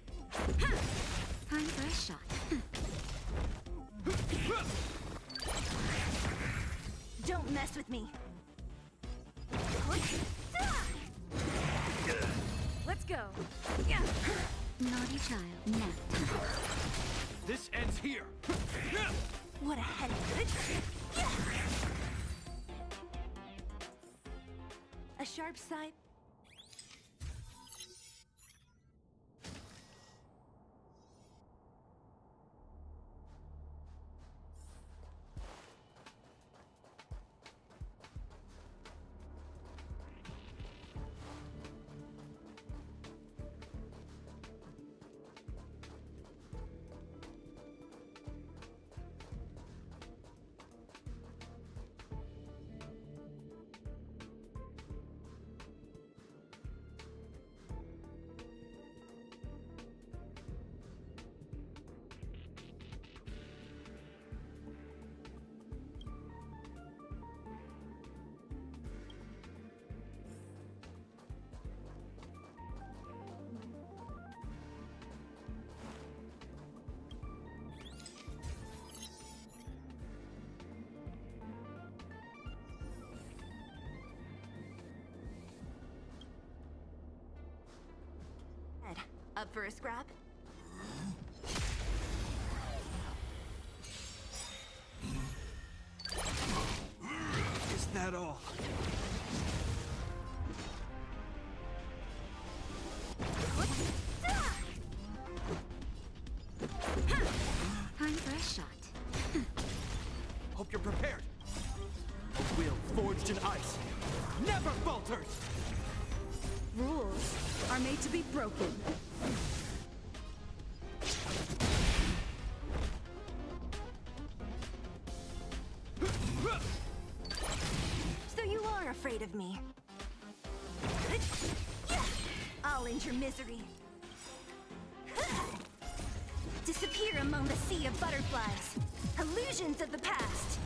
Time for a shot. Don't mess with me. Let's go. Naughty child. Nap time. This ends here. What a headache. A sharp side. Up for a scrap? Is that all? Time for a shot. Hope you're prepared. A will forged in ice never falters! Rules are made to be broken. So you are afraid of me. I'll end your misery. Disappear among the sea of butterflies. Illusions of the past.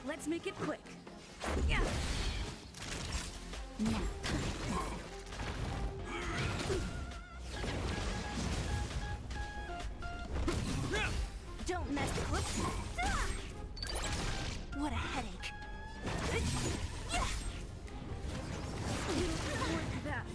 Let's make it quick. Don't mess with. What a headache. Worth that.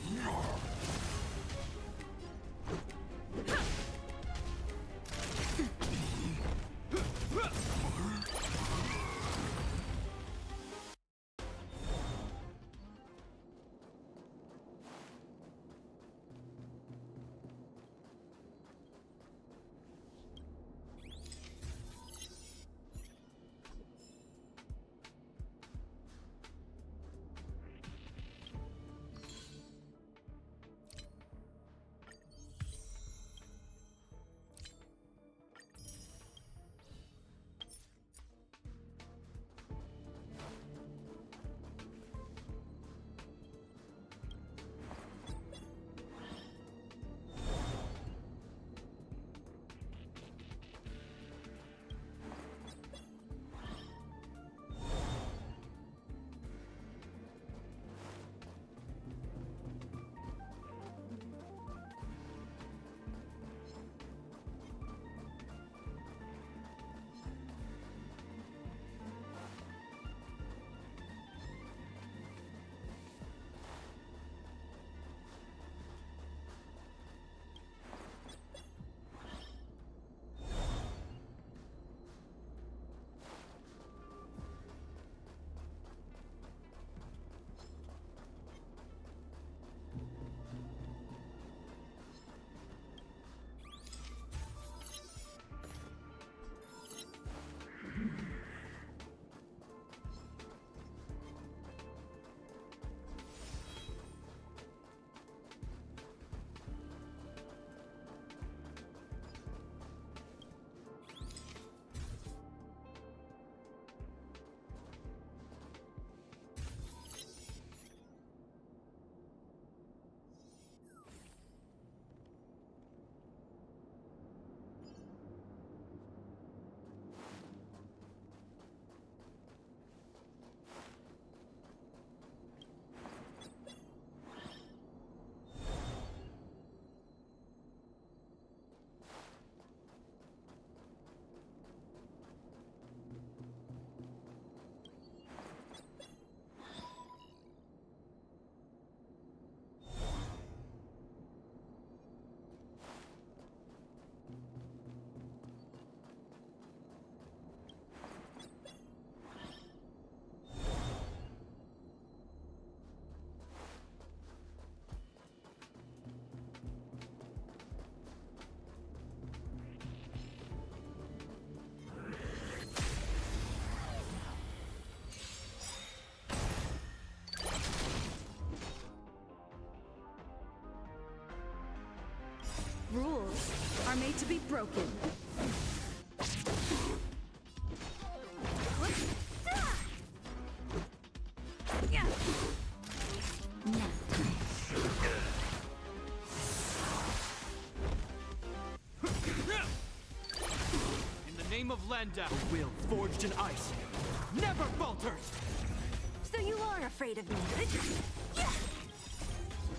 Rules are made to be broken. In the name of Landau, a will forged in ice never falters! So you are afraid of me.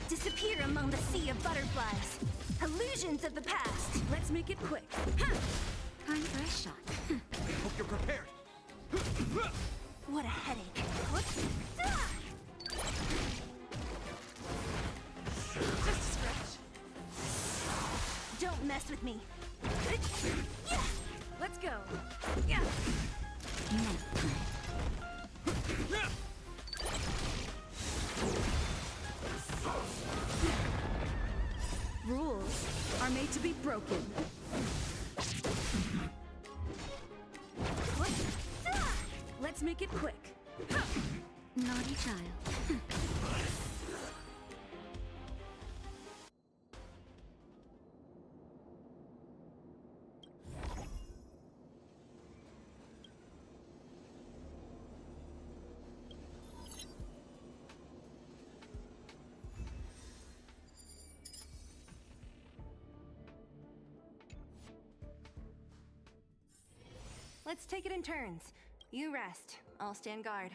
Disappear among the sea of butterflies. Illusions of the past. Let's make it quick. Time for a shot. Hope you're prepared. What a headache. with me. Let's go. Yeah. Rules are made to be broken. Let's make it quick. Naughty child. Let's take it in turns. You rest. I'll stand guard.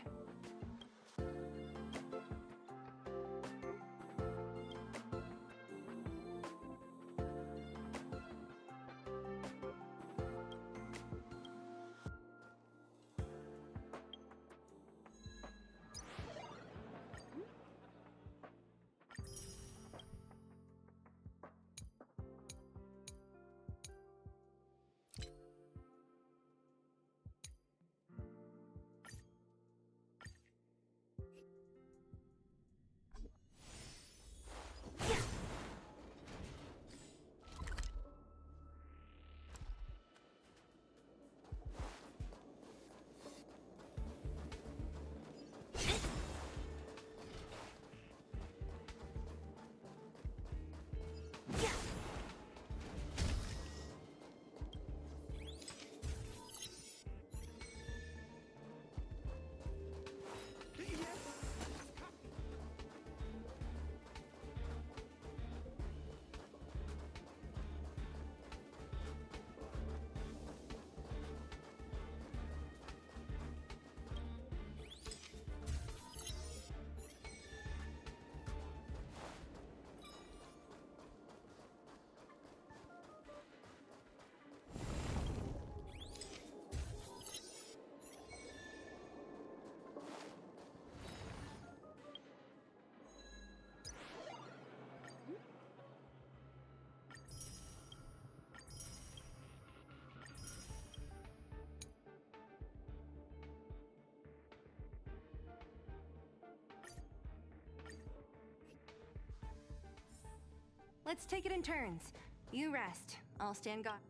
Let's take it in turns. You rest. I'll stand guard.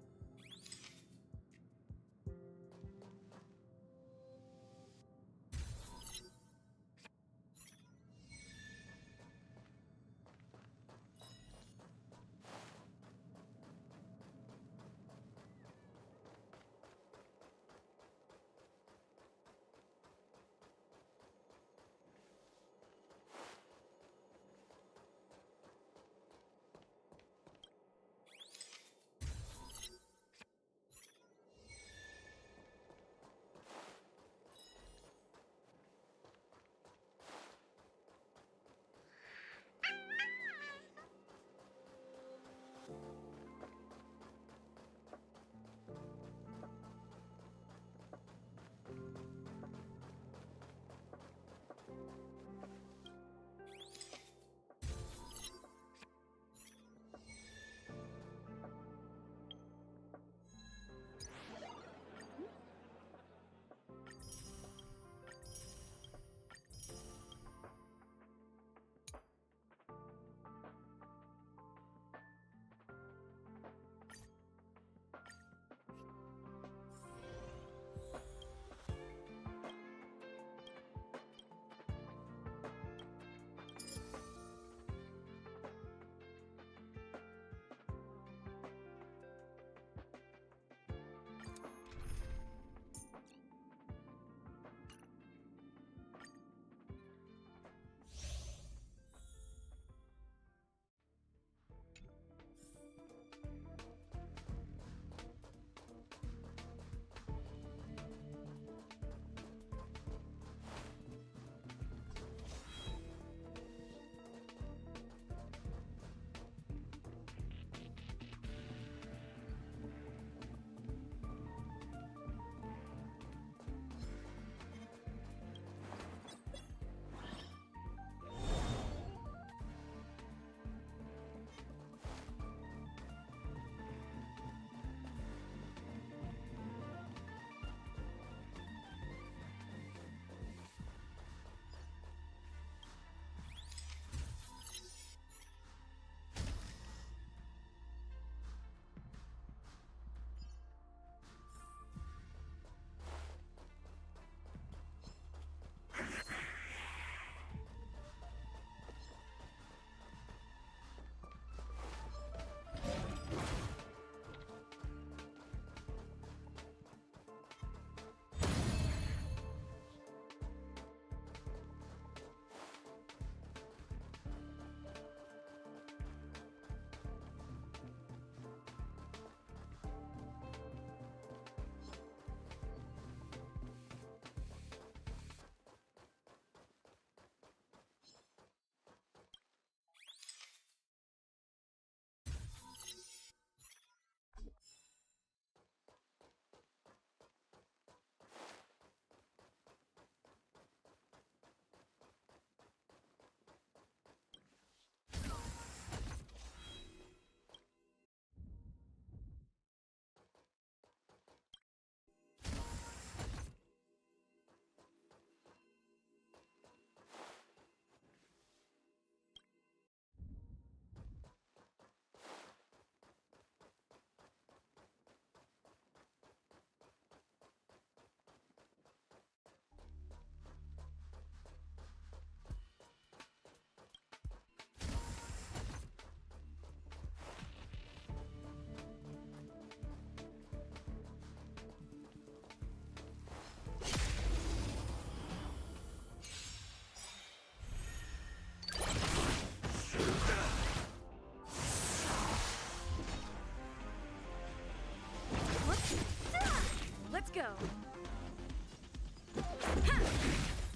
go.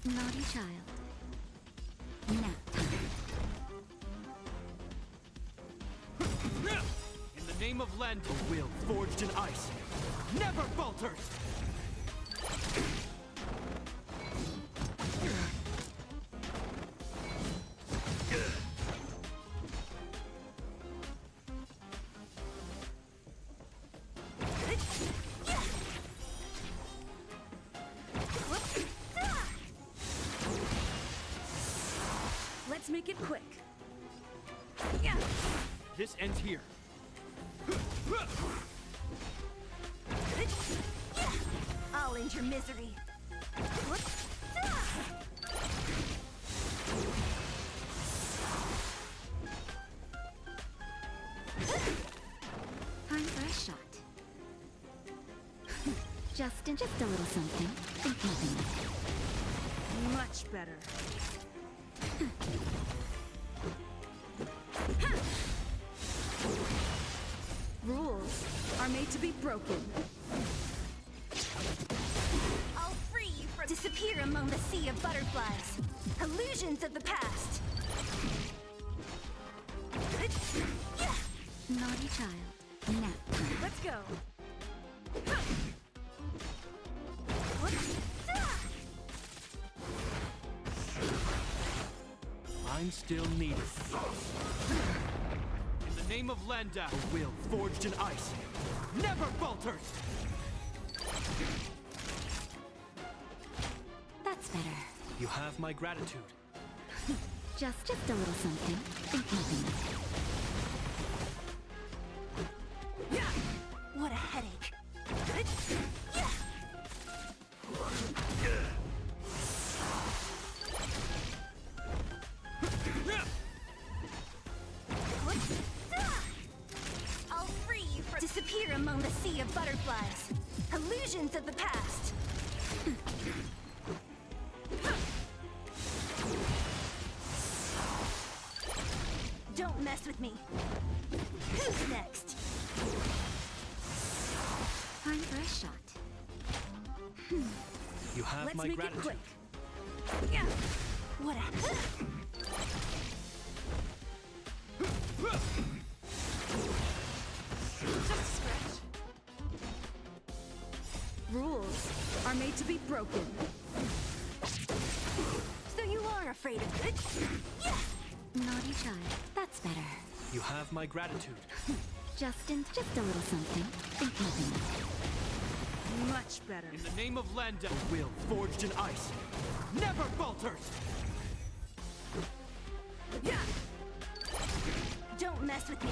Naughty child. Nap time. In the name of Lend, a will forged in ice never falters! Let's make it quick. This ends here. I'll end your misery. Time for a shot. just a little something. Think nothing. Much better. Rules are made to be broken. I'll free you from disappear among the sea of butterflies. Illusions of the past. Naughty child. Nap time. Let's go. I'm still needed. In the name of Lenda, a will forged in ice never falters! That's better. You have my gratitude. Just a little something. Think nothing. What a headache. I'll free you from disappear among the sea of butterflies. Illusions of the past. Don't mess with me. Who's next? Time for a shot. You have Let's my make gratitude. it quick. What a... Just a scratch. Rules are made to be broken. So you are afraid of it? Naughty child. That's better. You have my gratitude. Just a little something. Think nothing. Much better. In the name of Lenda, a will forged in ice never falters! Don't mess with me.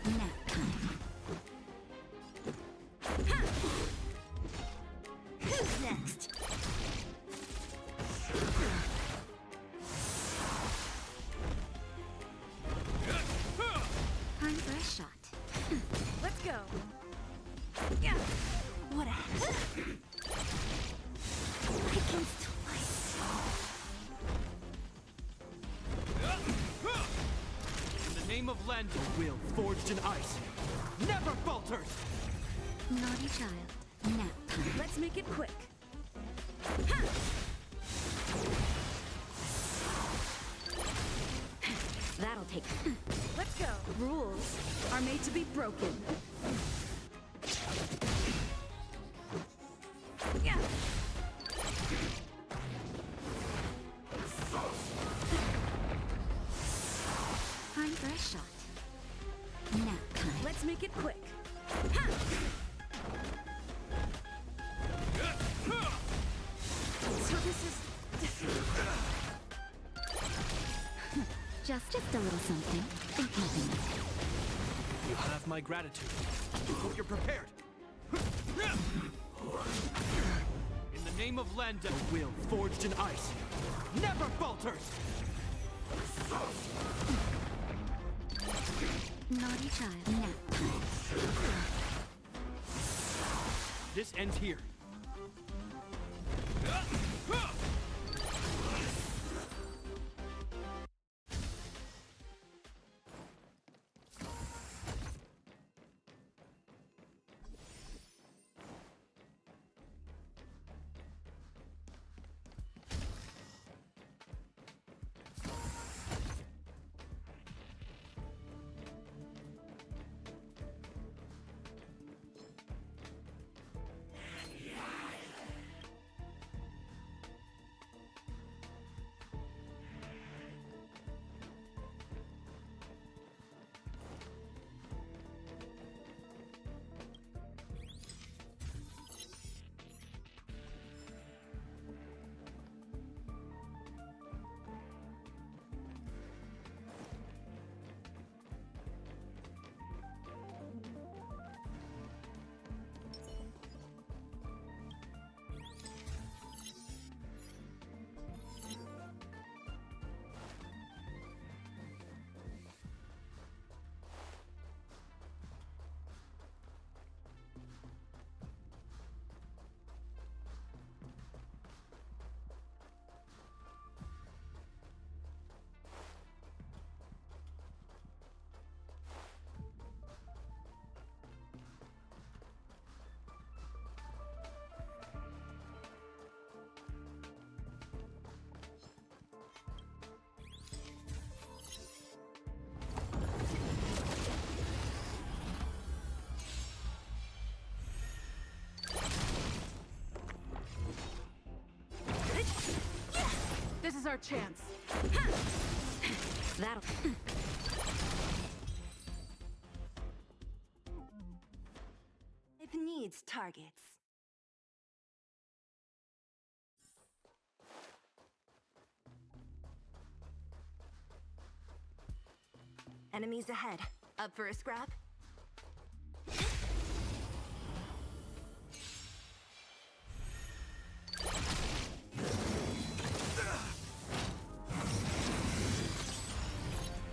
Nap time. Who's next? Time for a shot. Let's go. What a... Against light. In the name of Lenda, a will forged in ice never falters! Naughty child. Nap time. Let's make it quick. That'll take. Let's go. Rules are made to be broken. Time for a shot. Nap time. Let's make it quick. So this is Just a little something. Think nothing. You have my gratitude. Hope you're prepared. In the name of Lenda, a will forged in ice never falters! Naughty child. Nap time. This ends here. our chance. That'll. It needs targets. Enemies ahead. Up for a scrap?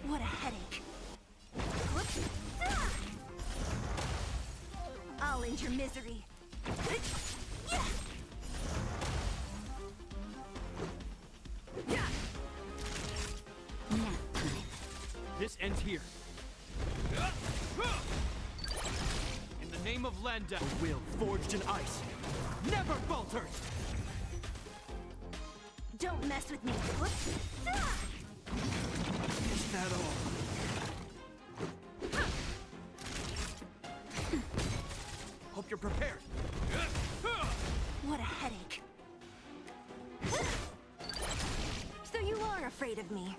What a headache. Whoops. I'll end your misery. This ends here. In the name of Lenda, a will forged in ice never falters! Don't mess with me. Whoops. Is that all? Hope you're prepared. What a headache. So you are afraid of me.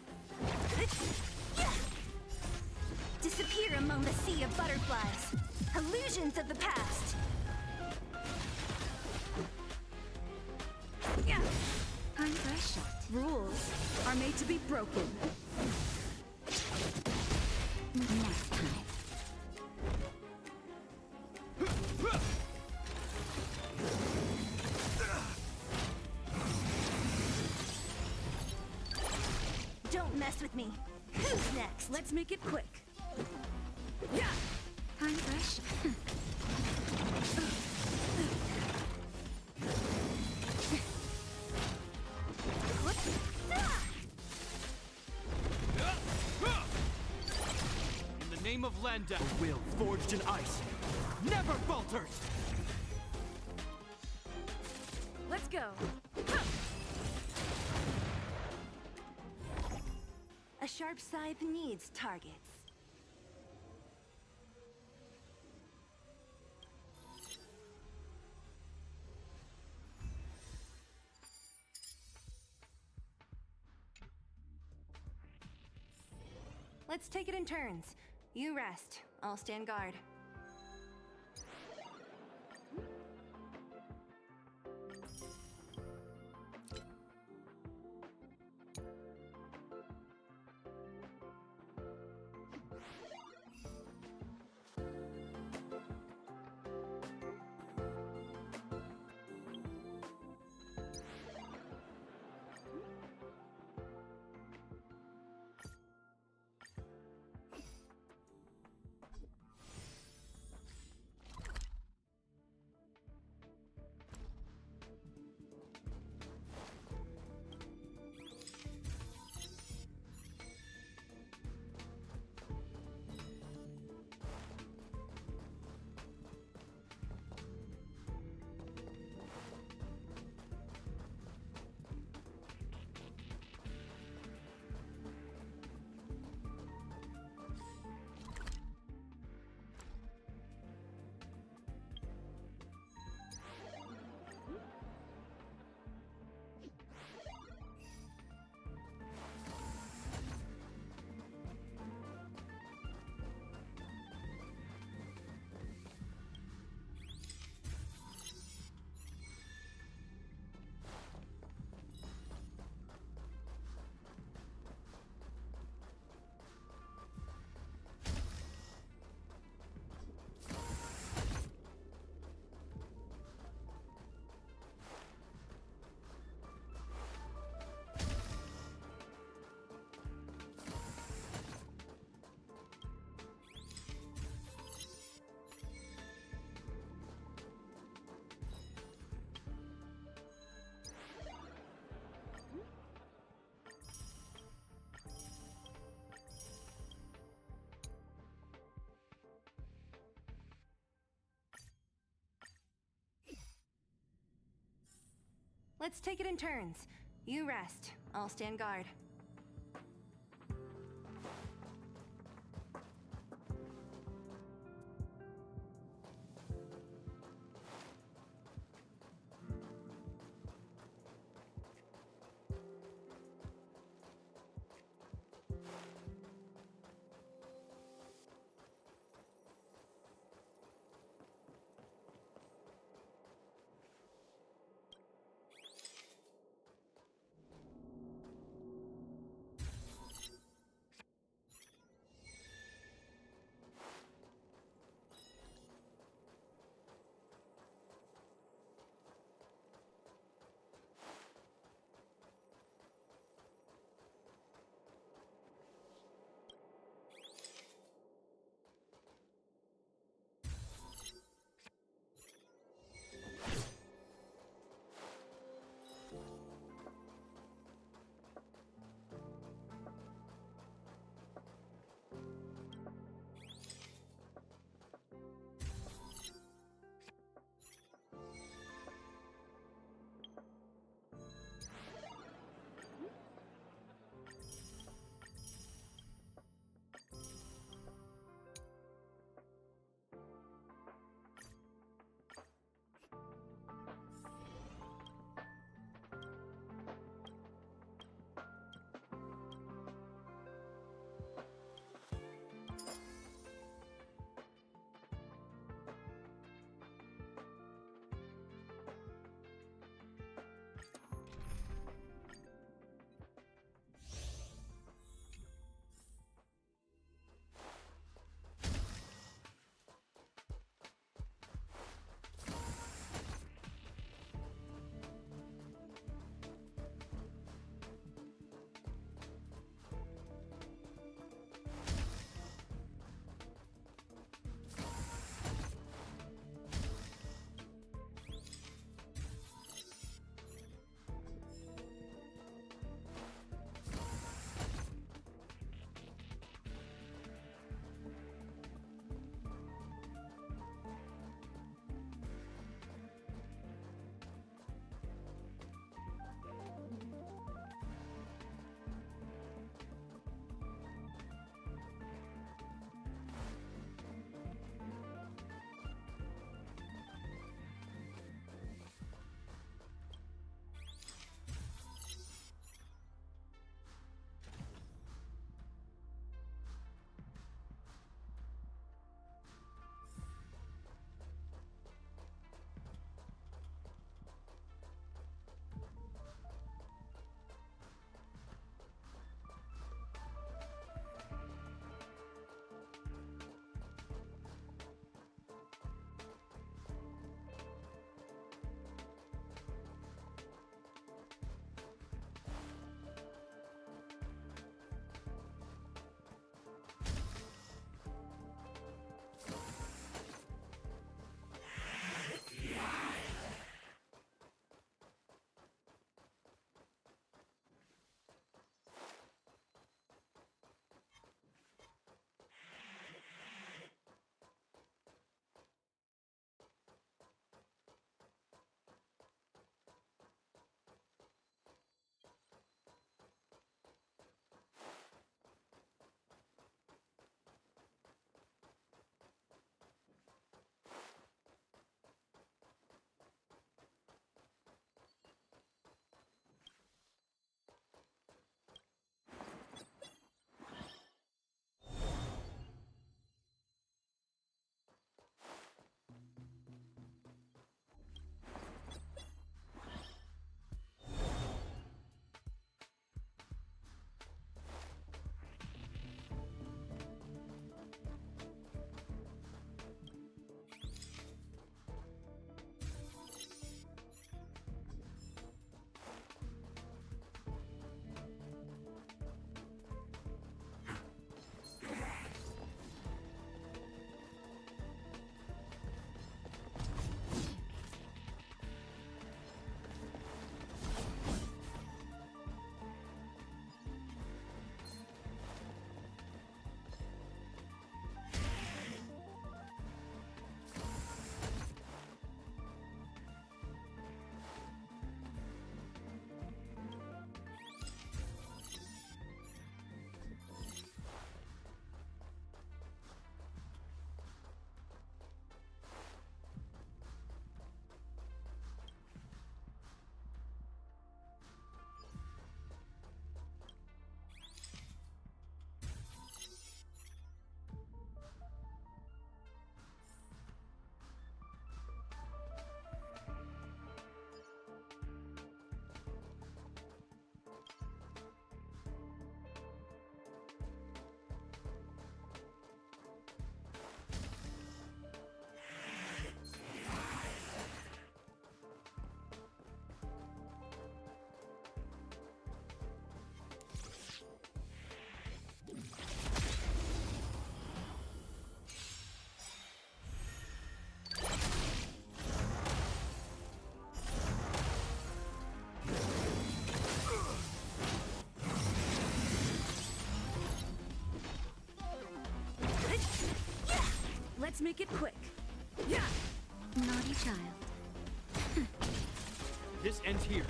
Disappear among the sea of butterflies. Illusions of the past. Time for a shot. Rules are made to be broken. Nap time. Don't mess with me. Who's next? Let's make it quick. Time for a shot. In the name of Lenda, a will forged in ice never falters! Let's go. A sharp scythe needs targets. Let's take it in turns. You rest. I'll stand guard. Let's take it in turns. You rest. I'll stand guard. make it quick. Yeah! Naughty child. This ends here.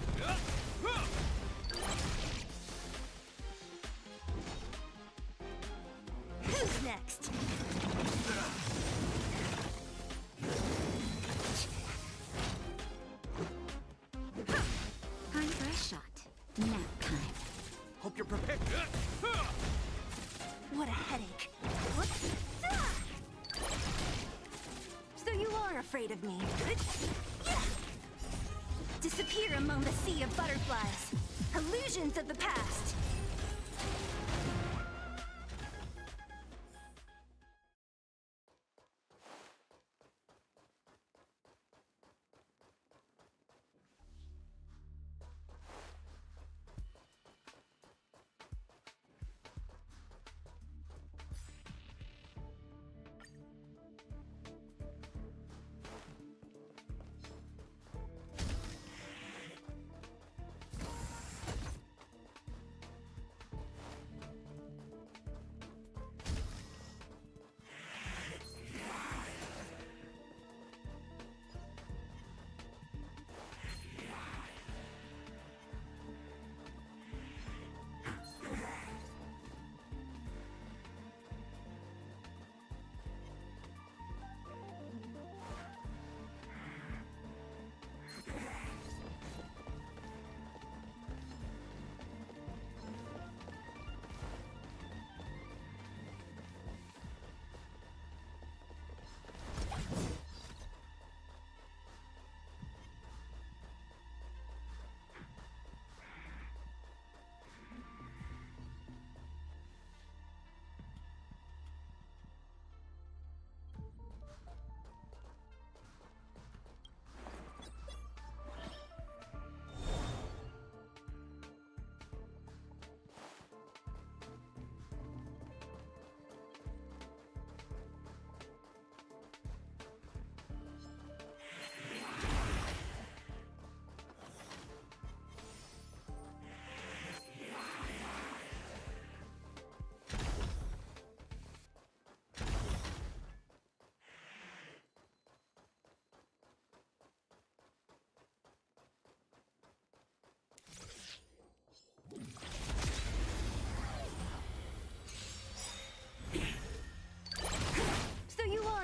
Who's next? Time for a shot. Nap time. Hope you're prepared. What a headache. What? So you are afraid of me. Disappear among the sea of butterflies. Illusions of the past.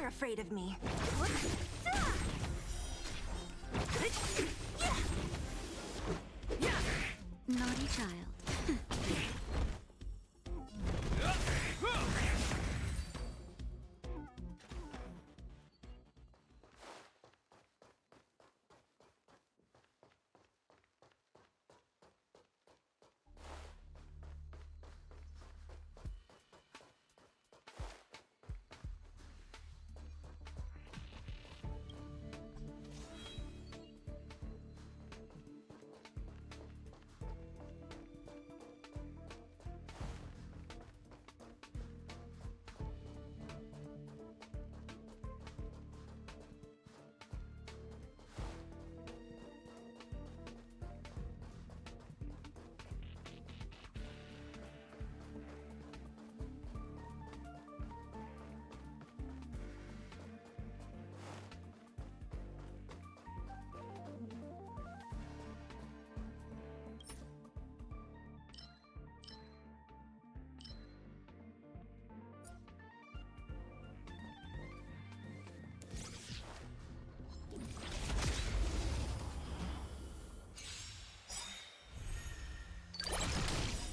Afraid of me. What? Naughty child.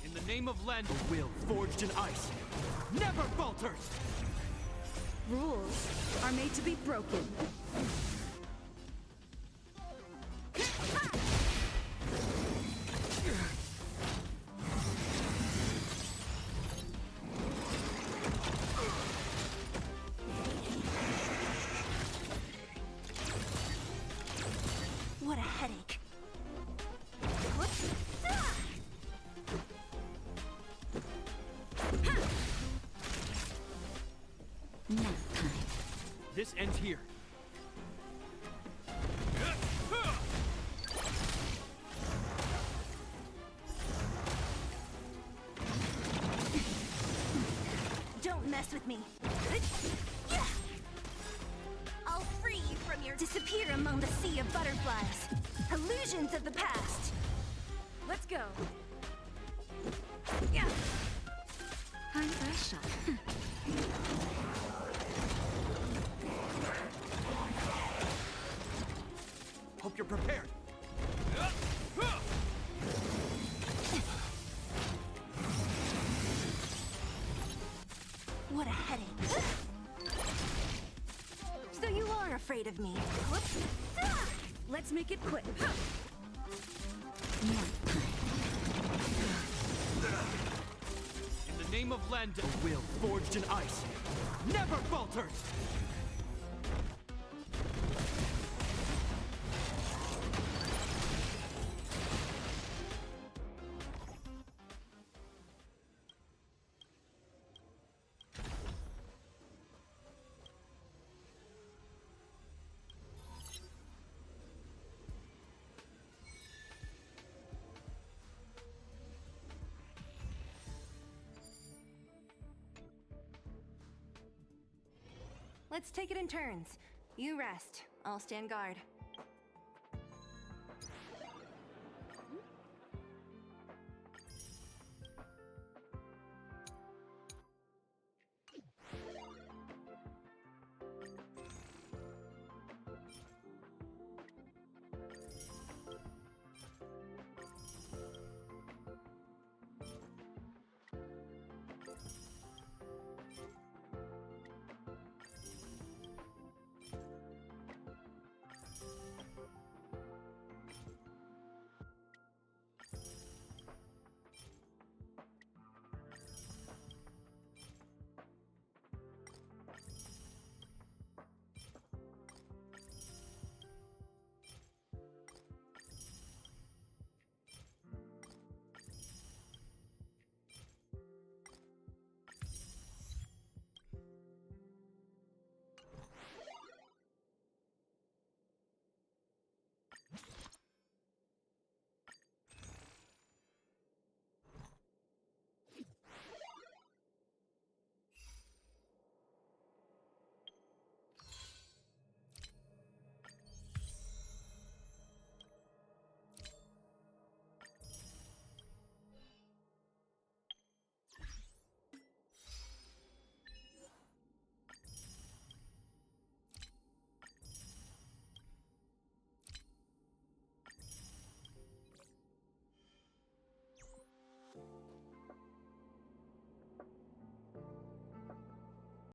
In the name of Len, a will forged in ice never falters! Rules are made to be broken. What a headache. Nap time. This ends here. Don't mess with me. Disappear among the sea of butterflies. Illusions of the past. Let's go. Yeah. Time for a shot. Hope you're prepared. What a headache. So you are afraid of me. Whoops. Let's make it quick. In the name of Lend, a will forged in ice never falters! Let's take it in turns. You rest. I'll stand guard.